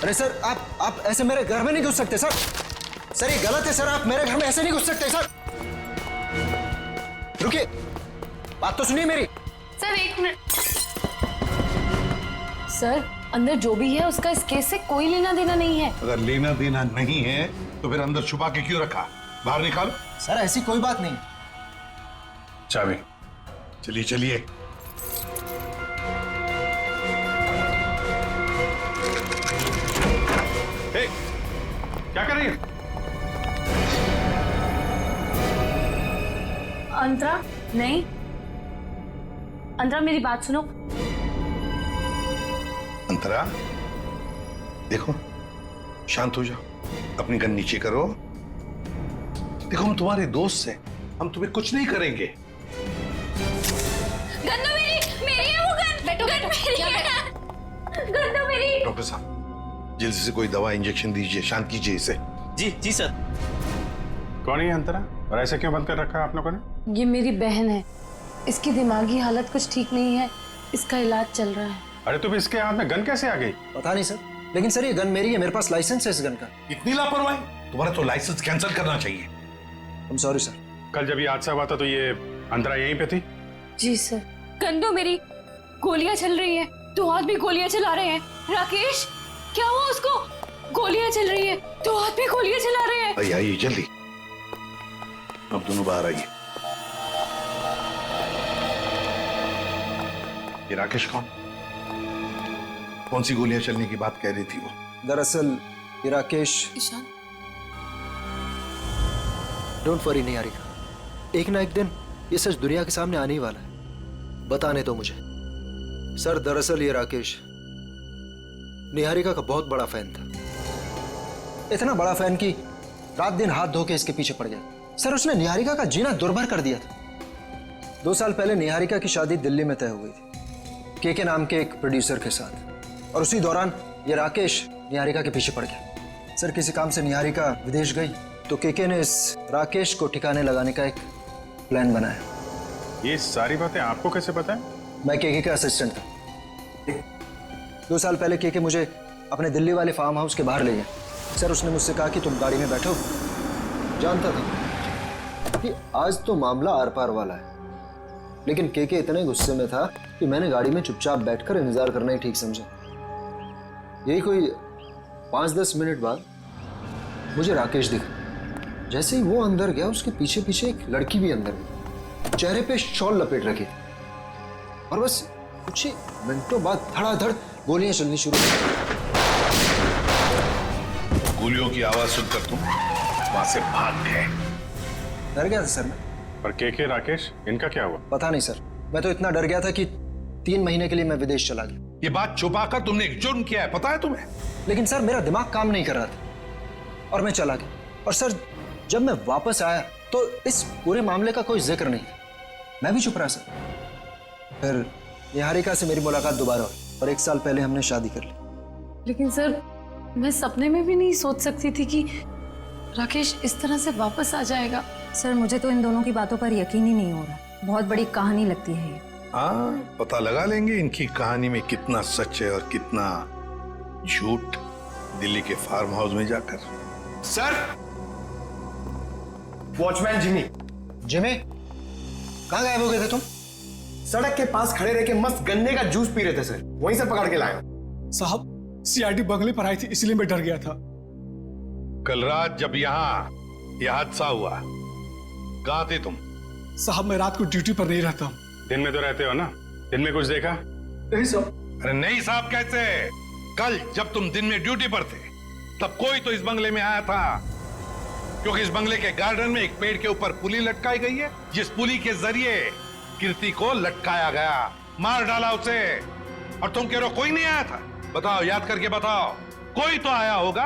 अरे सर आप ऐसे मेरे घर में नहीं घुस सकते सर। सर ये गलत है सर, आप मेरे घर में ऐसे नहीं घुस सकते सर। रुकिए, बात तो सुनिए मेरी। सर एक मिनट। सर अंदर जो भी है उसका इस केस से कोई लेना देना नहीं है। अगर लेना देना नहीं है तो फिर अंदर छुपा के क्यों रखा? बाहर निकालो। सर ऐसी कोई बात नहीं। चाबी। चलिए चलिए। क्या कर रही है? अंतरा नहीं, अंतरा मेरी बात सुनो। अंतरा देखो, शांत हो जाओ, अपनी गन नीचे करो। देखो हम तुम्हारे दोस्त हैं, हम तुम्हें कुछ नहीं करेंगे। गन तो मेरी है वो गन। बेटो गन मेरी है। गन तो मेरी। डॉक्टर साहब जल्दी से कोई दवा इंजेक्शन दीजिए, शांत कीजिए इसे। जी जी सर। कौन है अंतरा और ऐसे क्यों बंद कर रखा है आप लोगों ने? ये मेरी बहन है, इसकी दिमागी हालत कुछ ठीक नहीं है, इसका इलाज चल रहा है। अरे तुम इसके हाथ में गन कैसे आ गई? पता नहीं सर, लेकिन सर ये गन मेरी है, मेरे पास लाइसेंस है इस गन का। इतनी लापरवाही, तुम्हारा तो लाइसेंस कैंसिल करना चाहिए। आई एम सॉरी सर। कल जब ये हादसा हुआ था तो ये अंतरा यहीं पे थी? जी सर। गन तो मेरी, गोलियां चल रही हैं, दो हाथ भी गोलियां चला रहे हैं। राकेश क्या हुआ उसको? गोलियां चल रही है, दो हाथ भी गोलियां चला रहे हैं। आइए जल्दी, अब दोनों बाहर आइए। ये राकेश कौन सी गोलियां चलने की बात कह रही थी वो? दरअसल ये राकेश। ईशान डोंट वरी निहारिका, एक ना एक दिन ये सच दुनिया के सामने आने ही वाला है, बताने दो मुझे। सर दरअसल ये राकेश निहारिका का बहुत बड़ा फैन था, इतना बड़ा फैन कि रात दिन हाथ धो के इसके पीछे पड़ गया। सर उसने निहारिका का जीना दुर्भर कर दिया था। 2 साल पहले निहारिका की शादी दिल्ली में तय हो गई थी के नाम के एक प्रोड्यूसर के साथ, और उसी दौरान ये राकेश निहारिका के पीछे पड़ गया। सर किसी काम से निहारिका विदेश गई तो के ने इस राकेश को ठिकाने लगाने का एक प्लान बनाया। ये सारी बातें आपको कैसे पता है? मैं के का असिस्टेंट था। 2 साल पहले के मुझे अपने दिल्ली वाले फार्म हाउस के बाहर ले गया। सर उसने मुझसे कहा कि तुम गाड़ी में बैठो। जानता था कि आज तो मामला आर पार वाला है, लेकिन के इतने गुस्से में था कि मैंने गाड़ी में चुपचाप बैठकर इंतजार करना ही ठीक समझा। यही कोई 5-10 मिनट बाद मुझे राकेश दिखा। जैसे ही वो अंदर गया उसके पीछे पीछे एक लड़की भी अंदर गई, चेहरे पे शॉल लपेट रखी थी, और बस कुछ ही मिनटों बाद धड़ाधड़ गोलियां चलनी शुरू हो। गोलियों की आवाज सुनकर तुम वहां से भाग गए। डर गया था सर मैं। पर के राकेश इनका क्या हुआ? पता नहीं सर, मैं तो इतना डर गया था कि 3 महीने के लिए मैं विदेश चला गया। ये बात छुपाकर तुमने एक जुर्म किया है, पता है तुम्हें? लेकिन सर मेरा दिमाग काम नहीं कर रहा था और मैं चला गया। और सर जब मैं वापस आया तो इस पूरे मामले का कोई जिक्र नहीं था, मैं भी चुप रहा सर। फिर निहारिका से मेरी मुलाकात दोबारा हुई और 1 साल पहले हमने शादी कर ली। लेकिन सर मैं सपने में भी नहीं सोच सकती थी कि राकेश इस तरह से वापस आ जाएगा। सर मुझे तो इन दोनों की बातों पर यकीन ही नहीं हो रहा, बहुत बड़ी कहानी लगती है ये। हाँ, पता लगा लेंगे इनकी कहानी में कितना सच है और कितना झूठ, दिल्ली के फार्म हाउस में जाकर। Sir watchman Jimmy. जिमी कहाँ गायब हो गए थे तुम? सड़क के पास खड़े रह के मस्त गन्ने का जूस पी रहे थे सर, वहीं से पकड़ के लाया। साहब सीआईडी बंगले पर आई थी, इसलिए मैं डर गया था। कल रात जब यहाँ यह हादसा हुआ, कहाँ थे तुम? साहब मैं रात को ड्यूटी पर नहीं रहता हूँ। दिन में तो रहते हो ना, दिन में कुछ देखा? नहीं साहब। अरे नहीं साहब कैसे? कल जब तुम दिन में ड्यूटी पर थे तब कोई तो इस बंगले में आया था, क्योंकि इस बंगले के गार्डन में एक पेड़ के ऊपर पुली लटकाई गई है, जिस पुली के जरिए कीर्ति को लटकाया गया, मार डाला उसे। और तुम कह रहे हो कोई नहीं आया था? बताओ, याद करके बताओ, कोई तो आया होगा।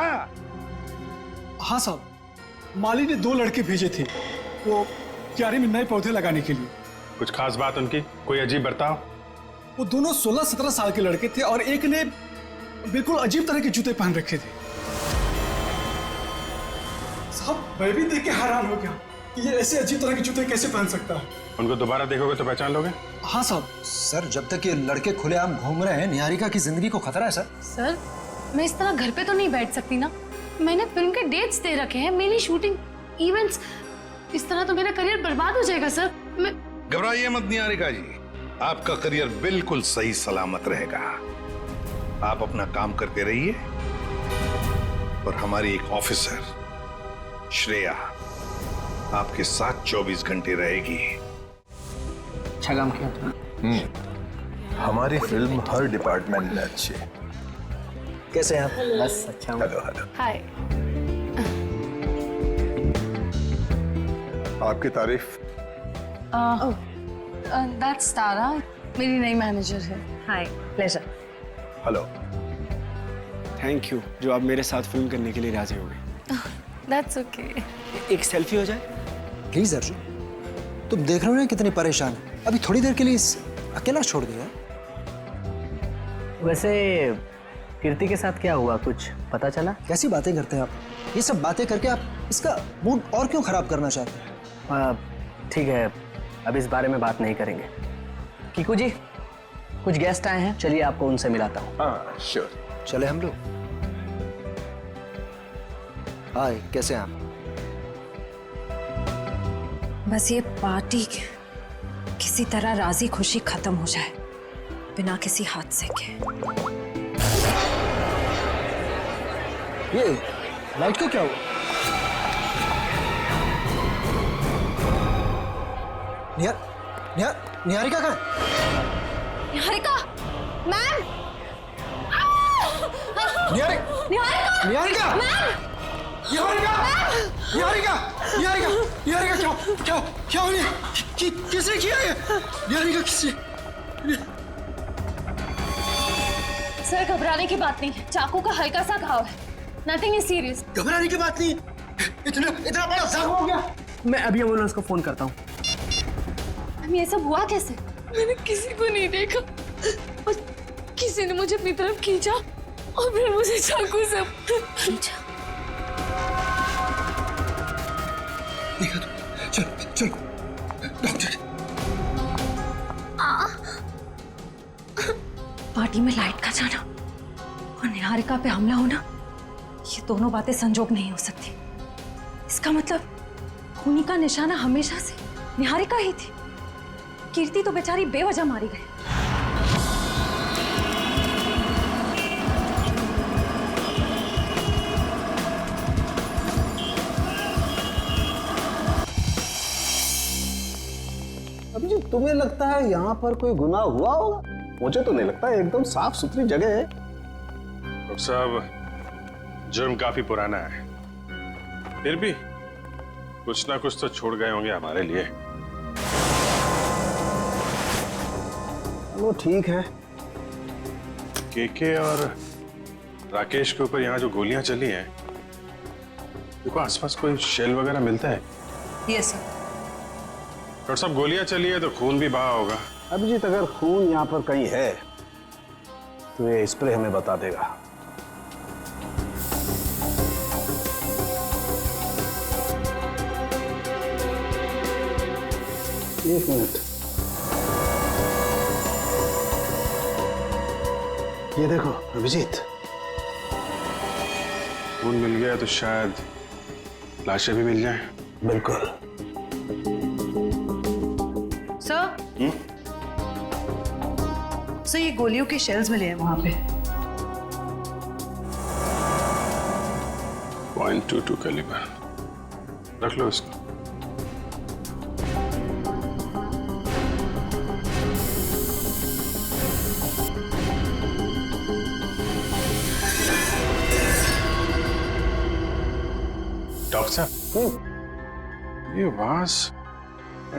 हाँ साहब, माली ने 2 लड़के भेजे थे वो क्यारी में नए पौधे लगाने के लिए। कुछ खास बात उनकी? कोई अजीब बर्ताव? वो दोनों 16-17 साल के लड़के थे और एक ने बिल्कुल अजीब तरह के जूते पहन रखे थे। साहब मैं भी देख के हैरान हो गया कि ये ऐसे अजीब तरह के जूते कैसे पहन सकता है। उनको दोबारा देखोगे तो पहचान लोगे? हाँ साहब। सर जब तक ये लड़के खुलेआम घूम रहे हैं, निहारिका की जिंदगी को खतरा है सर। सर मैं इस तरह घर पे तो नहीं बैठ सकती ना, मैंने फिल्म के डेट्स दे रखे हैं, मेरी शूटिंग, इवेंट्स, इस तरह तो मेरा करियर बर्बाद हो जाएगा सर। मैं घबराइए मत निहारिका जी, आपका करियर बिल्कुल सही सलामत रहेगा। आप अपना काम करते रहिए और हमारी एक ऑफिसर श्रेया आपके साथ 24 घंटे रहेगी। अच्छा काम किया तुमने। हमारी फिल्म हर डिपार्टमेंट में अच्छी है। कैसे हैं आप? बस अच्छा हूं। Hello hello. हाय। आपकी तारीफ दैट्स तारा, मेरी नई मैनेजर है। Hi, pleasure. Hello. Thank you जो आप मेरे साथ फिल्म करने के लिए राजी हो गए। That's okay. एक सेल्फी हो जाए प्लीज अर्जुन, तुम देख रहे हो ना कितनी परेशान है, अभी थोड़ी देर के लिए अकेला छोड़ दिया। वैसे कीर्ति के साथ क्या हुआ, कुछ पता चला? कैसी बातें करते हैं आप, ये सब बातें करके आप इसका मूड और क्यों खराब करना चाहते हैं? ठीक है, अब इस बारे में बात नहीं करेंगे। कीकू जी, कुछ गेस्ट आए हैं, चलिए आपको उनसे मिलाता हूँ। हाँ श्योर, चले हम लोग। हाय, कैसे हैं आप? बस ये पार्टी किसी तरह राजी खुशी खत्म हो जाए बिना किसी हादसे के। ये लाइट को क्या हुआ? निहारिका कहाँ है? निहारिका, मैम। निहारिका, निहारिका, निहारिका, मैम। निहारिका, निहारिका, निहारिका, निहारिका, क्या क्या क्या हो गया? किसने किया ये? निहारिका किसने? सर घबराने की बात नहीं है, चाकू का हल्का सा घाव है, नथिंग इज सीरियस। घबराने की बात नहीं, इतना बड़ा जख्म हो गया। मैं अभी एम्बुलेंस को फोन करता हूँ। ये सब हुआ कैसे? मैंने किसी को नहीं देखा और किसी ने मुझे अपनी तरफ खींचा और फिर मुझे चाकू से खींचा। देखा तो, चलो चलो डॉक्टर। पार्टी में लाइट का जाना और निहारिका पे हमला होना, ये दोनों बातें संजोग नहीं हो सकती। इसका मतलब खूनी का निशाना हमेशा से निहारिका ही थी। कीर्ति तो बेचारी बेवजह मारी गई। अभिजीत, तुम्हें लगता है यहाँ पर कोई गुनाह हुआ होगा? मुझे तो नहीं लगता, एकदम साफ सुथरी जगह है। डॉक्टर साहब, जुर्म काफी पुराना है, फिर भी कुछ ना कुछ तो छोड़ गए होंगे हमारे लिए। वो ठीक है। केके और राकेश के ऊपर यहाँ जो गोलियां चली हैं, देखो आसपास कोई शेल वगैरह मिलता है? Yes sir. डॉक्टर साहब, गोलियां चली है तो खून भी बहा होगा। अभिजीत, अगर खून यहाँ पर कहीं है तो ये स्प्रे हमें बता देगा। एक मिनट, ये देखो अभिजीत, खून मिल गया तो शायद लाशें भी मिल जाएं। बिल्कुल। सर, सर ये गोलियों के शेल्स मिले हैं वहां पे। .22 कैलिबर, रख लो इसको। डॉक्टर साहब, ये वास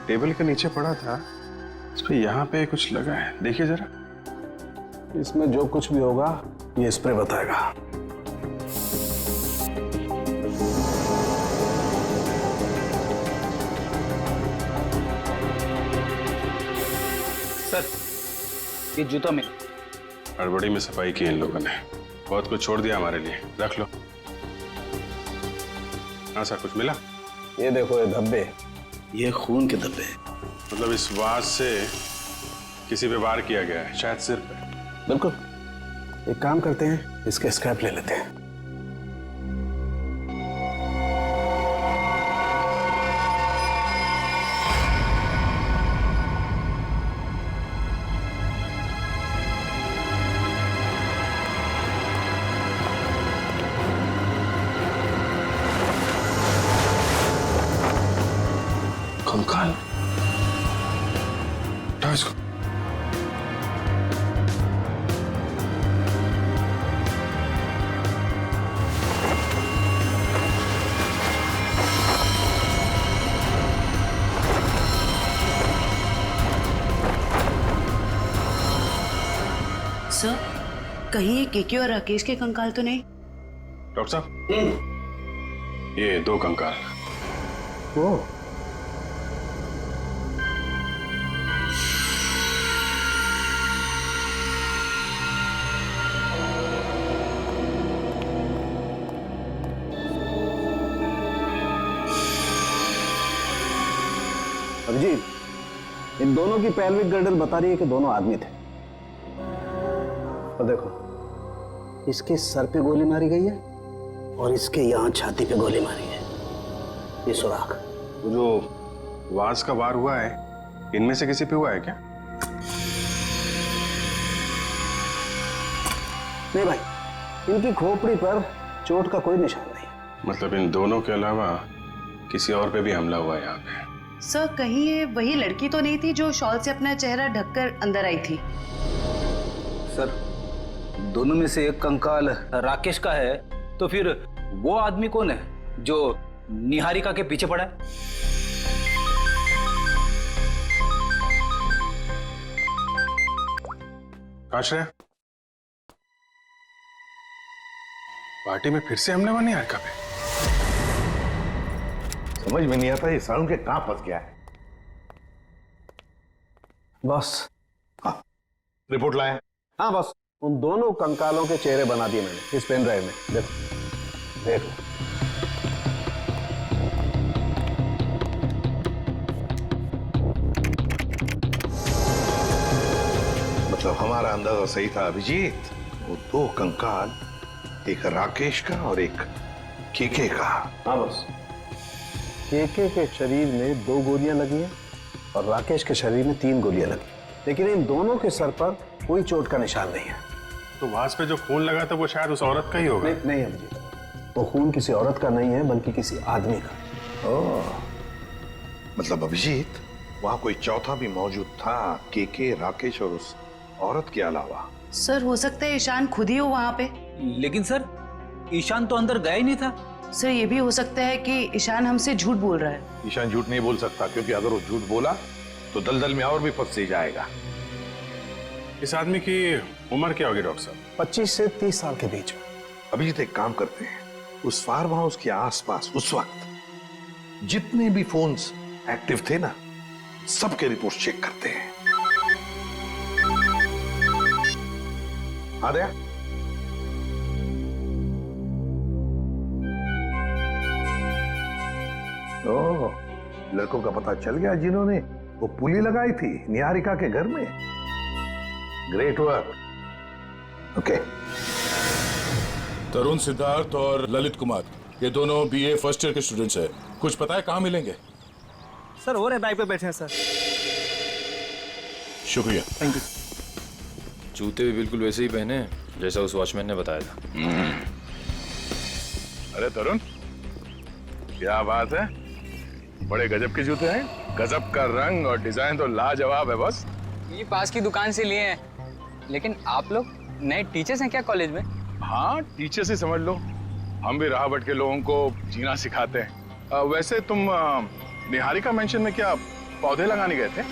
टेबल के नीचे पड़ा था, इस पे यहाँ पे कुछ लगा है, देखिए जरा। इसमें जो कुछ भी होगा ये स्प्रे बताएगा। सर, ये जूता में हड़बड़ी में सफाई की इन लोगों ने, बहुत कुछ छोड़ दिया हमारे लिए, रख लो। हाँ सर, कुछ मिला? ये देखो, ये धब्बे, ये खून के धब्बे। मतलब इस वास से किसी पे वार किया गया है, शायद सिर पे। बिल्कुल। एक काम करते हैं, इसके स्क्रैप ले लेते हैं। कंकाल, उठाओ इसको। सर, कहीं ये केके और राकेश के कंकाल तो नहीं? डॉक्टर साहब, ये 2 कंकाल। ओ, अभिजीत, इन दोनों की पैल्विक गर्डल बता रही है कि दोनों आदमी थे। और देखो, इसके सर पे गोली मारी गई है और इसके यहां छाती पे गोली मारी है। ये सुराख। वो जो वास का वार हुआ है, इनमें से किसी पे हुआ है क्या? नहीं भाई, इनकी खोपड़ी पर चोट का कोई निशान नहीं। मतलब इन दोनों के अलावा किसी और पे भी हमला हुआ है यहाँ पे? सर, कहीं ये वही लड़की तो नहीं थी जो शॉल से अपना चेहरा ढककर अंदर आई थी? सर, दोनों में से एक कंकाल राकेश का है, तो फिर वो आदमी कौन है जो निहारिका के पीछे पड़ा है? आश्रय, पार्टी में फिर से हमला हुआ निहारिका पे? समझ में नहीं आता ये साउंड के कहां फंस गया है। बॉस। हाँ, रिपोर्ट लाए? हाँ बॉस, उन दोनों कंकालों के चेहरे बना दिए मैंने इस पेन ड्राइव में। देखो देखो। मतलब हमारा अंदाजा सही था अभिजीत। वो 2 कंकाल, एक राकेश का और एक केके का। हाँ बॉस, केके के शरीर में 2 गोलियां लगी हैं और राकेश के शरीर में 3 गोलियां लगी, लेकिन इन दोनों के सर पर कोई चोट का निशान नहीं है। तो वास पे जो खून लगा था वो शायद उस औरत का ही होगा। नहीं अभिजीत, वो खून किसी औरत का नहीं है बल्कि किसी आदमी का। ओह, मतलब अभिजीत वहां कोई चौथा भी मौजूद था, केके, राकेश और उस औरत के अलावा। सर, हो सकता है ईशान खुद ही हो वहां पे। लेकिन सर, ईशान तो अंदर गया ही नहीं था। सर, ये भी हो सकता है कि ईशान हमसे झूठ बोल रहा है। ईशान झूठ नहीं बोल सकता, क्योंकि अगर वो झूठ बोला तो दलदल में और भी फंस जाएगा। इस आदमी की उम्र क्या होगी डॉक्टर साहब? 25 से 30 साल के बीच में। अभिजीत, एक काम करते हैं, उस फार्म हाउस के आसपास उस वक्त जितने भी फोन्स एक्टिव थे ना, सबके रिपोर्ट चेक करते हैं। आ गया? ओह, लड़कों का पता चल गया जिन्होंने वो पुली लगाई थी निहारिका के घर में। Great work. ओके। तरुण, सिद्धार्थ और ललित कुमार, ये दोनों BA फर्स्ट ईयर के स्टूडेंट्स हैं। कुछ पता है कहाँ मिलेंगे? सर, हो रहे बाइक पे बैठे हैं सर। शुक्रिया। Thank you. जूते भी बिल्कुल वैसे ही पहने हैं जैसा उस वॉचमैन ने बताया था। अरे तरुण, क्या बात है, बड़े गजब के जूते हैं। गजब का रंग और डिजाइन तो लाजवाब है बॉस। ये पास की दुकान से लिए हैं। लेकिन आप लोग नए टीचर्स हैं क्या कॉलेज में? हाँ, टीचर से समझ लो, हम भी राह भटके लोगों को जीना सिखाते हैं। वैसे तुम निहारिका मेंशन में क्या पौधे लगाने गए थे?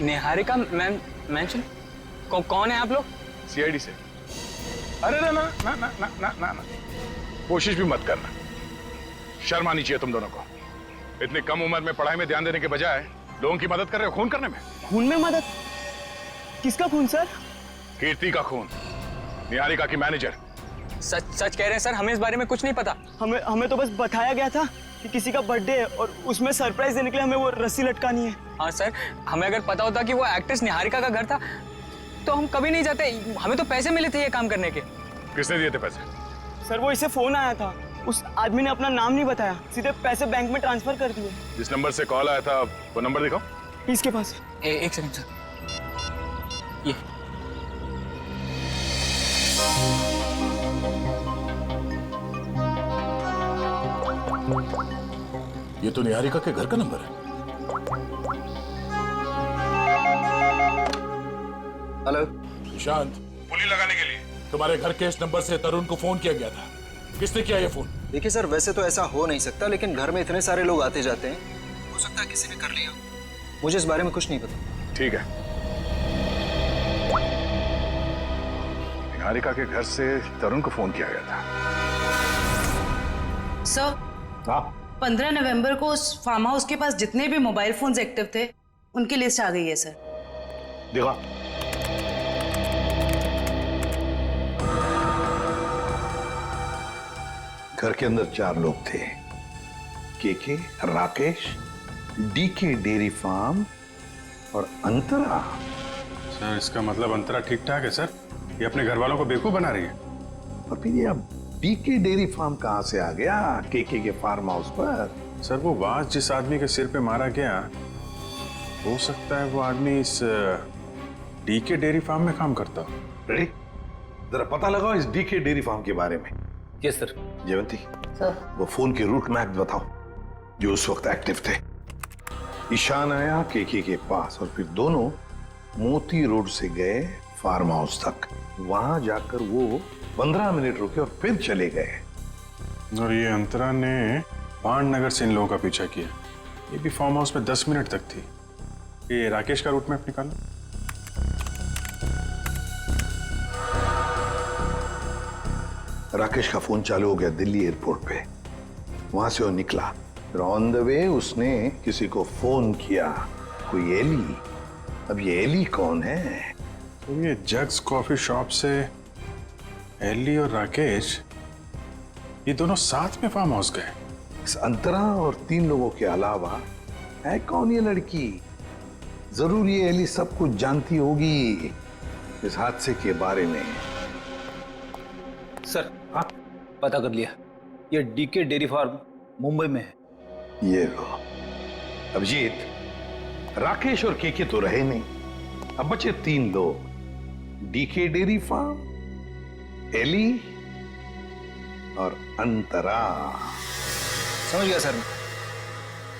निहारिका मेंशन? कौन है आप लोग? CID से। अरे ना ना ना ना ना ना ना ना, कोशिश भी मत करना, शर्म आनी चाहिए तुम दोनों को। इतनी कम उम्र में पढ़ाई में ध्यान देने के बजाय लोगों की मदद कर रहे हो खून करने में। खून में मदद? किसका खून सर? कीर्ति का खून, निहारिका की मैनेजर। सच कह रहे हैं सर, हमें इस बारे में कुछ नहीं पता। हमें तो बस बताया गया था कि किसी का बर्थडे है और उसमें सरप्राइज देने के लिए हमें वो रस्सी लटकानी है। हाँ सर, हमें अगर पता होता कि वो एक्ट्रेस निहारिका का घर था तो हम कभी नहीं जाते। हमें तो पैसे मिले थे ये काम करने के। किसने दिए थे पैसे? सर, वो इससे फोन आया था, उस आदमी ने अपना नाम नहीं बताया, सीधे पैसे बैंक में ट्रांसफर कर दिए। जिस नंबर से कॉल आया था वो नंबर दिखाओ। इसके पास। एक सेकंड सर, ये ये तो निहारिका के घर का नंबर है। हेलो शांत, पुली लगाने के लिए तुम्हारे घर के इस नंबर से तरुण को फोन किया गया था। किसने किया ये फोन? देखिए सर, वैसे तो ऐसा हो नहीं सकता, लेकिन घर में इतने सारे लोग आते जाते हैं, हो सकता है किसी ने कर लिया। मुझे इस बारे में कुछ नहीं पता। ठीक है, निहारिका के घर से तरुण को फोन किया गया था। सर, 15 नवंबर को उस फार्म हाउस के पास जितने भी मोबाइल फोन्स एक्टिव थे उनकी लिस्ट आ गई है सर। देखा, घर के अंदर 4 लोग थे, केके, राकेश, डीके डेयरी फार्म और अंतरा। सर इसका मतलब अंतरा ठीक ठाक है सर? ये अपने घर वालों को बेवकूफ बना रही है। और फिर ये अब डीके डेयरी फार्म कहां से आ गया केके के फार्म हाउस पर? सर वो बाज जिस आदमी के सिर पे मारा गया, हो सकता है वो आदमी इस डीके डेयरी फार्म में काम करता हो। रेडी, जरा पता लगाओ इस डीके डेयरी फार्म के बारे में। Yes sir. जयवंती, सर, वो फोन के रूट मैप बताओ जो उस वक्त एक्टिव थे। ईशान आया केके के पास और फिर दोनों मोती रोड से गए फार्म हाउस तक। वहां जाकर वो 15 मिनट रुके और फिर चले गए। और ये अंतरा ने पान नगर से इन लोगों का पीछा किया। ये भी फार्म हाउस में 10 मिनट तक थी। ये राकेश का रूट मैप निकालो। राकेश का फोन चालू हो गया दिल्ली एयरपोर्ट पे। वहां से वो निकला, फिर ऑन द वे उसने किसी को फोन किया, कोई एली। अब ये एली कौन है? तो ये जग्स कॉफी शॉप से एली और राकेश, ये दोनों साथ में फार्म हाउस गए। इस अंतरा और 3 लोगों के अलावा है कौन ये लड़की? जरूर ये एली सब कुछ जानती होगी इस हादसे के बारे में। सर, हाँ पता कर लिया, ये डीके डेयरी फार्म मुंबई में है। ये लो अभिजीत, राकेश और केके तो रहे नहीं, अब बचे 3 लोग, डीके डेयरी फार्म, एली और अंतरा। समझ गया सर।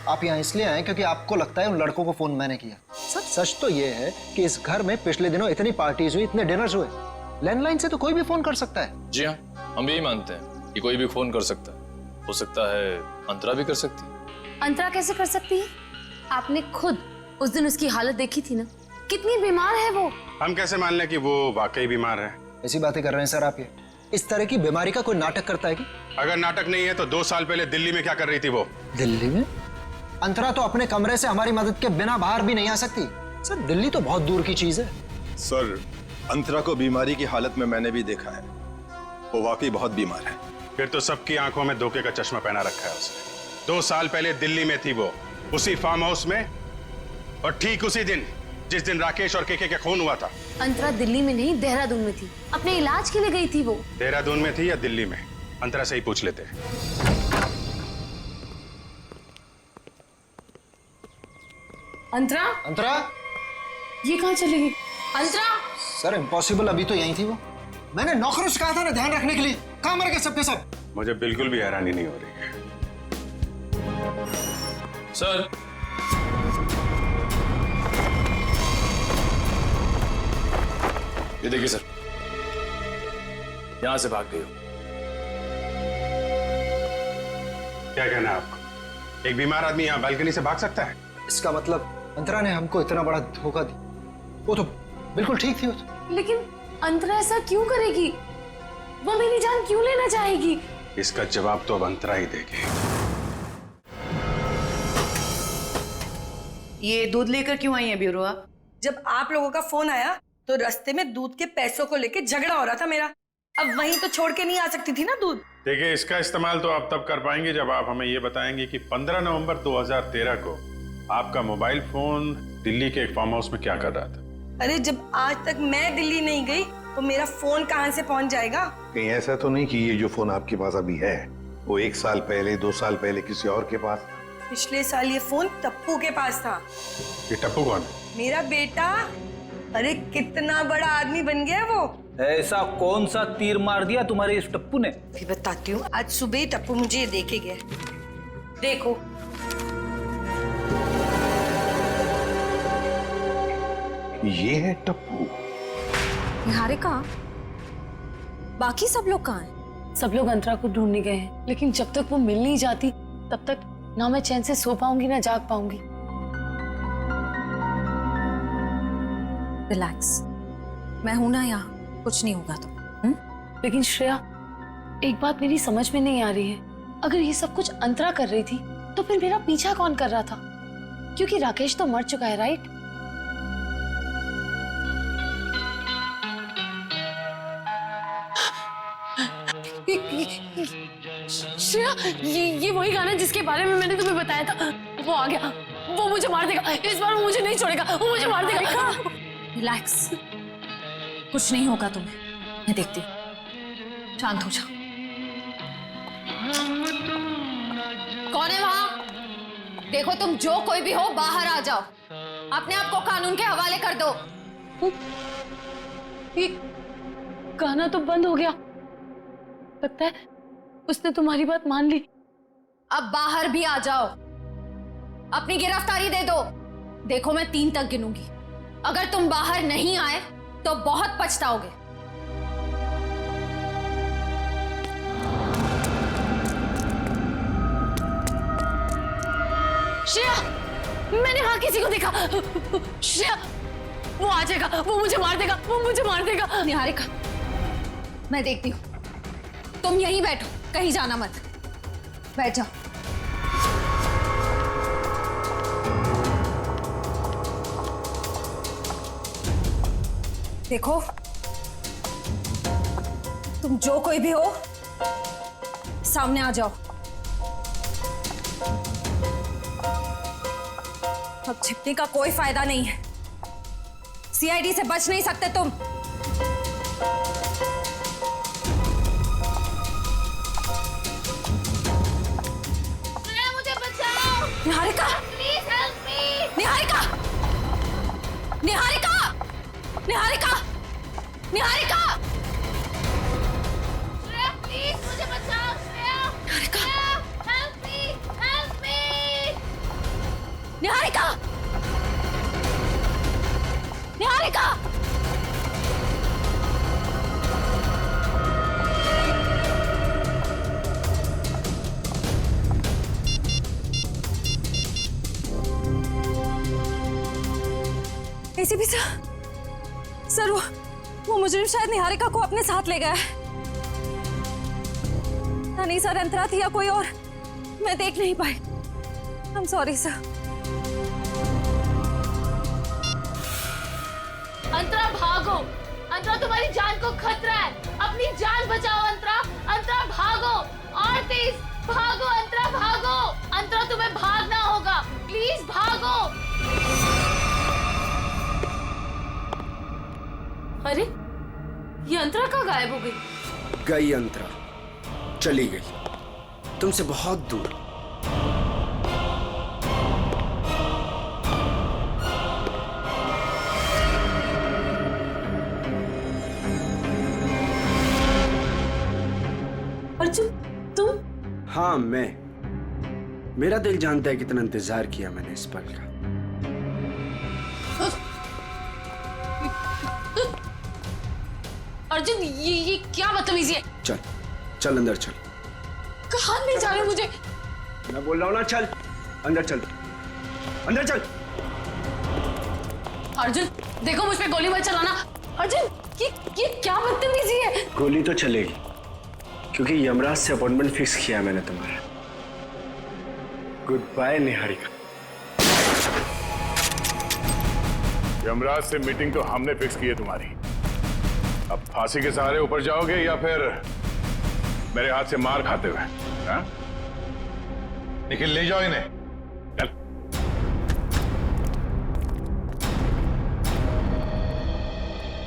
आप यहाँ इसलिए आए क्योंकि आपको लगता है उन लड़कों को फोन मैंने किया। सर सच तो ये है कि इस घर में पिछले दिनों इतनी पार्टीज हुई, इतने डिनर्स हुए, लैंडलाइन से तो कोई भी फोन कर सकता है। जी हाँ, हम भी यही मानते हैं कि कोई भी फोन कर सकता है। हो सकता है अंतरा भी कर सकती है। अंतरा कैसे कर सकती है? आपने खुद उस दिन उसकी हालत देखी थी ना, कितनी बीमार है वो। हम कैसे मान लें कि वो वाकई बीमार है? ऐसी बातें कर रहे हैं सर आप। ये इस तरह की बीमारी का कोई नाटक करता है कि? अगर नाटक नहीं है तो 2 साल पहले दिल्ली में क्या कर रही थी वो? दिल्ली में? अंतरा तो अपने कमरे से हमारी मदद के बिना बाहर भी नहीं आ सकती। सर दिल्ली तो बहुत दूर की चीज है। सर, अंतरा को बीमारी की हालत में मैंने भी देखा है, वो वाकई बहुत बीमार है। फिर तो सबकी आंखों में धोखे का चश्मा पहना रखा है उसने। 2 साल पहले दिल्ली में थी वो, उसी फार्म हाउस में, और ठीक उसी दिन जिस दिन राकेश और केके का खून हुआ था। अंतरा दिल्ली में नहीं, देहरादून में थी, अपने इलाज के लिए गई थी वो। देहरादून में थी या दिल्ली में? अंतरा से ही पूछ लेते हैं। अंतरा? अंतरा? ये कहाँ चली गई? अंतरा? सर इम्पॉसिबल, अभी तो यही थी वो। मैंने नौकरों से कहा था ना ध्यान रखने के लिए, कहाँ मर गए सबके सब? मुझे बिल्कुल भी हैरानी नहीं हो रही है। सर, ये देखिए सर, यहां से भाग गई हो। क्या कहना है आपको? एक बीमार आदमी यहाँ बालकनी से भाग सकता है? इसका मतलब अंतरा ने हमको इतना बड़ा धोखा दिया। वो तो बिल्कुल ठीक थी वो तो। लेकिन अंतरा ऐसा क्यों करेगी? वो मेरी जान क्यों लेना चाहेगी? इसका जवाब तो अब अंतरा ही देगी। ये दूध लेकर क्यों आई है ब्यूरो? जब आप लोगों का फोन आया तो रास्ते में दूध के पैसों को लेके झगड़ा हो रहा था मेरा। अब वहीं तो छोड़ के नहीं आ सकती थी ना दूध। देखिए, इसका इस्तेमाल तो आप तब कर पाएंगे जब आप हमें ये बताएंगे कि 15 नवंबर 2013 को आपका मोबाइल फोन दिल्ली के एक फार्म हाउस में क्या कर रहा था। अरे जब आज तक मैं दिल्ली नहीं गई तो मेरा फोन कहां से पहुंच जाएगा? कहीं ऐसा तो नहीं कि ये जो फोन आपके पास अभी है वो 1 साल पहले 2 साल पहले किसी और के पास? पिछले साल ये फोन टप्पू के पास था। ये टप्पू कौन है? मेरा बेटा। अरे कितना बड़ा आदमी बन गया वो। ऐसा कौन सा तीर मार दिया तुम्हारे इस टप्पू ने? भी बताती हूँ। आज सुबह टप्पू मुझे ये देखे गया। देखो, ये है टप्पू। निहारिका, बाकी सब लोग कहाँ हैं? सब लोग अंतरा को ढूंढने गए हैं, लेकिन जब तक वो मिल नहीं जाती तब तक ना मैं चैन से सो पाऊंगी ना जाग पाऊंगी। रिलैक्स, मैं हूं ना यहाँ, कुछ नहीं होगा। तो लेकिन श्रेया, एक बात मेरी समझ में नहीं आ रही है। अगर ये सब कुछ अंतरा कर रही थी तो फिर मेरा पीछा कौन कर रहा था? क्योंकि राकेश तो मर चुका है, राइट? श्रेया, ये वही गाना जिसके बारे में मैंने तुम्हें बताया था, वो आ गया। वो मुझे मार देगा, इस बार वो मुझे नहीं छोड़ेगा, वो मुझे मार देगा। रिलैक्स, कुछ नहीं होगा तुम्हें, मैं देखती हूँ। शांत हो जाओ। कौन है वहां? देखो, तुम जो कोई भी हो बाहर आ जाओ, अपने आप को कानून के हवाले कर दो। ये गाना तो बंद हो गया, लगता है उसने तुम्हारी बात मान ली। अब बाहर भी आ जाओ, अपनी गिरफ्तारी दे दो। देखो, मैं 3 तक गिनूंगी, अगर तुम बाहर नहीं आए तो बहुत पछताओगे। श्रेया, मैंने वहां किसी को देखा। श्रेया, वो आ जाएगा, वो मुझे मार देगा, वो मुझे मार देगा। निहारिका, मैं देखती हूँ, तुम यहीं बैठो, कहीं जाना मत। बैठ जाओ। देखो, तुम जो कोई भी हो, सामने आ जाओ। अब छिपने का कोई फायदा नहीं है, सीआईडी से बच नहीं सकते तुम। मुझे बचाओ। Niharika, please help me. Niharika, Niharika, Niharika, Niharika, Shreya, please मुझे बचाओ। Shreya, Niharika, help me, help me. Niharika, Niharika. ACP sir, वो मुजरिम शायद निहारिका को अपने साथ ले गया है। नहीं सर, अंतरा थी या कोई और, मैं देख नहीं पाई। I am sorry sir. Antara, भागो। अंतरा, तुम्हारी जान को खतरा है, अपनी जान बचाओ। अंतरा, अंतरा भागो, और तेज भागो। अंतरा भागो। अंतरा, तुम्हें भागना होगा, प्लीज भागो। अरे, ये अंतरा कहाँ गायब हो गई? गई अंतरा, चली गई, तुमसे बहुत दूर। अर्जुन, तुम? हाँ, मैं। मेरा दिल जानता है कितना इंतजार किया मैंने इस पल का। अर्जुन, ये क्या बदतमीजी है? चल, चल अंदर चल। कहाँ ले जा रहे हो मुझे? मैं बोल रहा हूँ ना, चल अंदर चल, अंदर चल। अर्जुन, देखो, मुझ पे गोली मत चलाना। अर्जुन, ये क्या बदतमीजी है? गोली तो चलेगी, क्योंकि यमराज से अपॉइंटमेंट फिक्स किया मैंने तुम्हारा। Good bye Niharika. यमराज से मीटिंग तो हमने फिक्स की है तुम्हारी। अब फांसी के सहारे ऊपर जाओगे या फिर मेरे हाथ से मार खाते हुए? हाँ? निखिल, ले जाओ इन्हें। चल।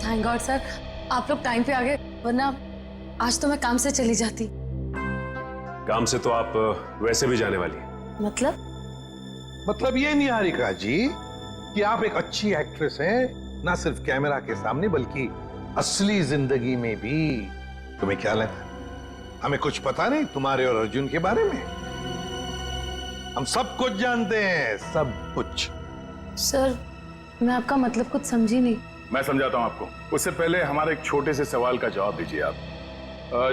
थैंक गॉड सर, आप लोग टाइम पे आ गए, वरना आज तो मैं काम से चली जाती। काम से तो आप वैसे भी जाने वाली हैं। मतलब ये निहारिका जी कि आप एक अच्छी एक्ट्रेस हैं, ना सिर्फ कैमरा के सामने बल्कि असली जिंदगी में भी। तुम्हें क्या लगता है हमें कुछ पता नहीं तुम्हारे और अर्जुन के बारे में? हम सब कुछ जानते हैं, सब कुछ। सर, मैं आपका मतलब कुछ समझी नहीं। मैं समझाता हूं आपको। उससे पहले हमारे एक छोटे से सवाल का जवाब दीजिए आप।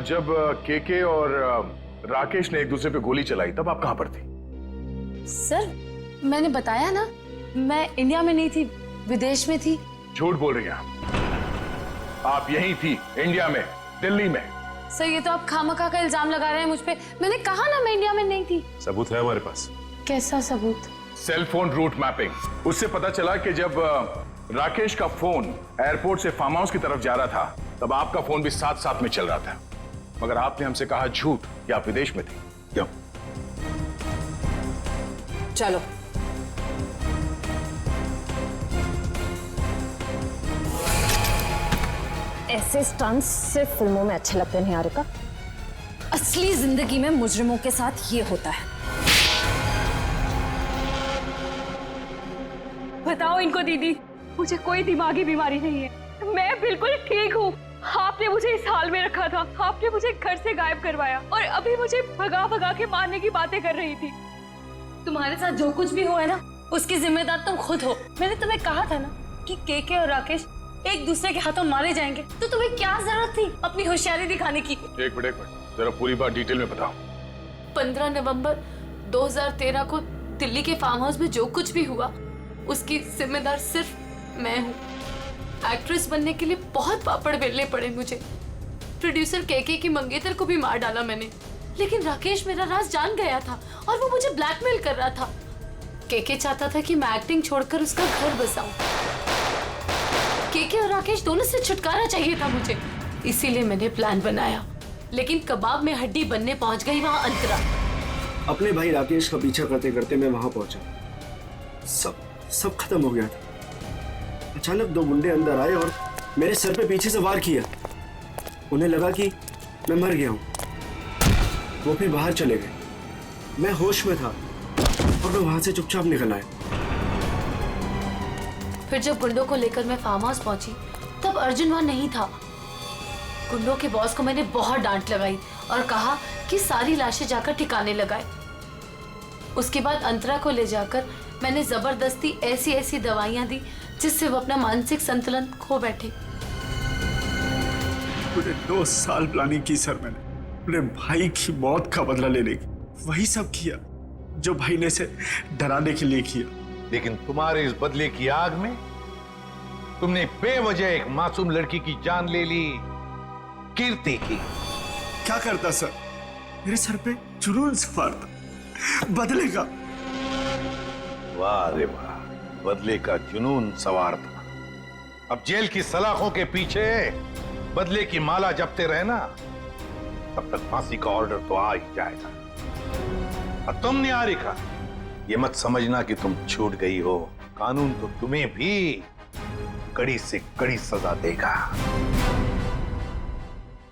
जब केके और राकेश ने एक दूसरे पे गोली चलाई तब आप कहां पर थी? सर, मैंने बताया ना, मैं इंडिया में नहीं थी, विदेश में थी। झूठ बोल रही हैं आप यहीं थी, इंडिया में। दिल्ली में। सर ये तो आप खामखा का इल्जाम लगा रहे हैं मुझ पे। मैंने कहा ना मैं इंडिया में नहीं थी। सबूत है हमारे पास। कैसा सबूत? Cell phone route mapping. उससे पता चला कि जब राकेश का फोन एयरपोर्ट से फार्म हाउस की तरफ जा रहा था तब आपका फोन भी साथ साथ में चल रहा था, मगर आपने हमसे कहा झूठ कि आप विदेश में थे। क्यों? चलो ऐसे स्टंट्स सिर्फ फिल्मों में अच्छे लगते हैं निहारिका। असली जिंदगी में मुजरिमों के साथ ये होता है। बताओ इनको दीदी, मुझे कोई दिमागी बीमारी नहीं है, मैं बिल्कुल ठीक हूँ। आपने मुझे इस हाल में रखा था, आपने मुझे घर से गायब करवाया और अभी मुझे भगा भगा के मारने की बातें कर रही थी। तुम्हारे साथ जो कुछ भी हुआ है ना उसकी जिम्मेदार तुम खुद हो। मैंने तुम्हें कहा था ना कि केके और राकेश एक दूसरे के हाथों मारे जाएंगे, तो तुम्हें क्या जरूरत थी अपनी होशियारी दिखाने की? एक मिनट जरा पूरी बात डिटेल में बताओ। 15 नवंबर 2013 को दिल्ली के फार्म हाउस में जो कुछ भी हुआ उसकी जिम्मेदार सिर्फ मैं हूँ। एक्ट्रेस बनने के लिए बहुत पापड़ बेलने पड़े मुझे। प्रोड्यूसर केके की मंगेतर को भी मार डाला मैंने, लेकिन राकेश मेरा राज जान गया था और वो मुझे ब्लैकमेल कर रहा था। केके चाहता था कि मैं एक्टिंग छोड़कर उसका घर बसाऊं। केके और राकेश दोनों से छुटकारा चाहिए था मुझे, इसीलिए मैंने प्लान बनाया। लेकिन कबाब में हड्डी बनने पहुंच गई वहां अंतरा। अपने भाई राकेश का पीछा करते करते मैं वहां पहुंचा। सब खत्म हो गया था। अचानक दो गुंडे अंदर आए और मेरे सर पे पीछे से वार किया। उन्हें लगा कि मैं मर गया हूं। वो फिर बाहर चले गए। मैं होश में था और मैं वहां से चुपचाप निकल आया। फिर जब गुंडों को लेकर मैं फार्म हाउस पहुंची तब अर्जुन वहां नहीं था। गुंडों के बॉस को मैंने बहुत डांट लगाई और कहा कि सारी लाशें जाकर ठिकाने लगाए। उसके बाद अंतरा को ले जाकर मैंने जबरदस्ती ऐसी दवाइयां दी जिससे वो अपना मानसिक संतुलन खो बैठे। पूरे 2 साल प्लानिंग की सर मैंने अपने भाई की मौत का बदला लेने की। वही सब किया जो भाई ने से डराने के लिए किया। लेकिन तुम्हारे इस बदले की आग में तुमने बेवजह एक मासूम लड़की की जान ले ली, कीर्ति की। क्या करता सर? मेरे सर पे जुनून सवार था बदले का। वाह रे वाह, बदले का जुनून सवार था। अब जेल की सलाखों के पीछे बदले की माला जपते रहना, तब तक फांसी का ऑर्डर तो आ ही जाएगा। और तुम निहारिका, ये मत समझना कि तुम छूट गई हो। कानून तो तुम्हें भी कड़ी से कड़ी सजा देगा।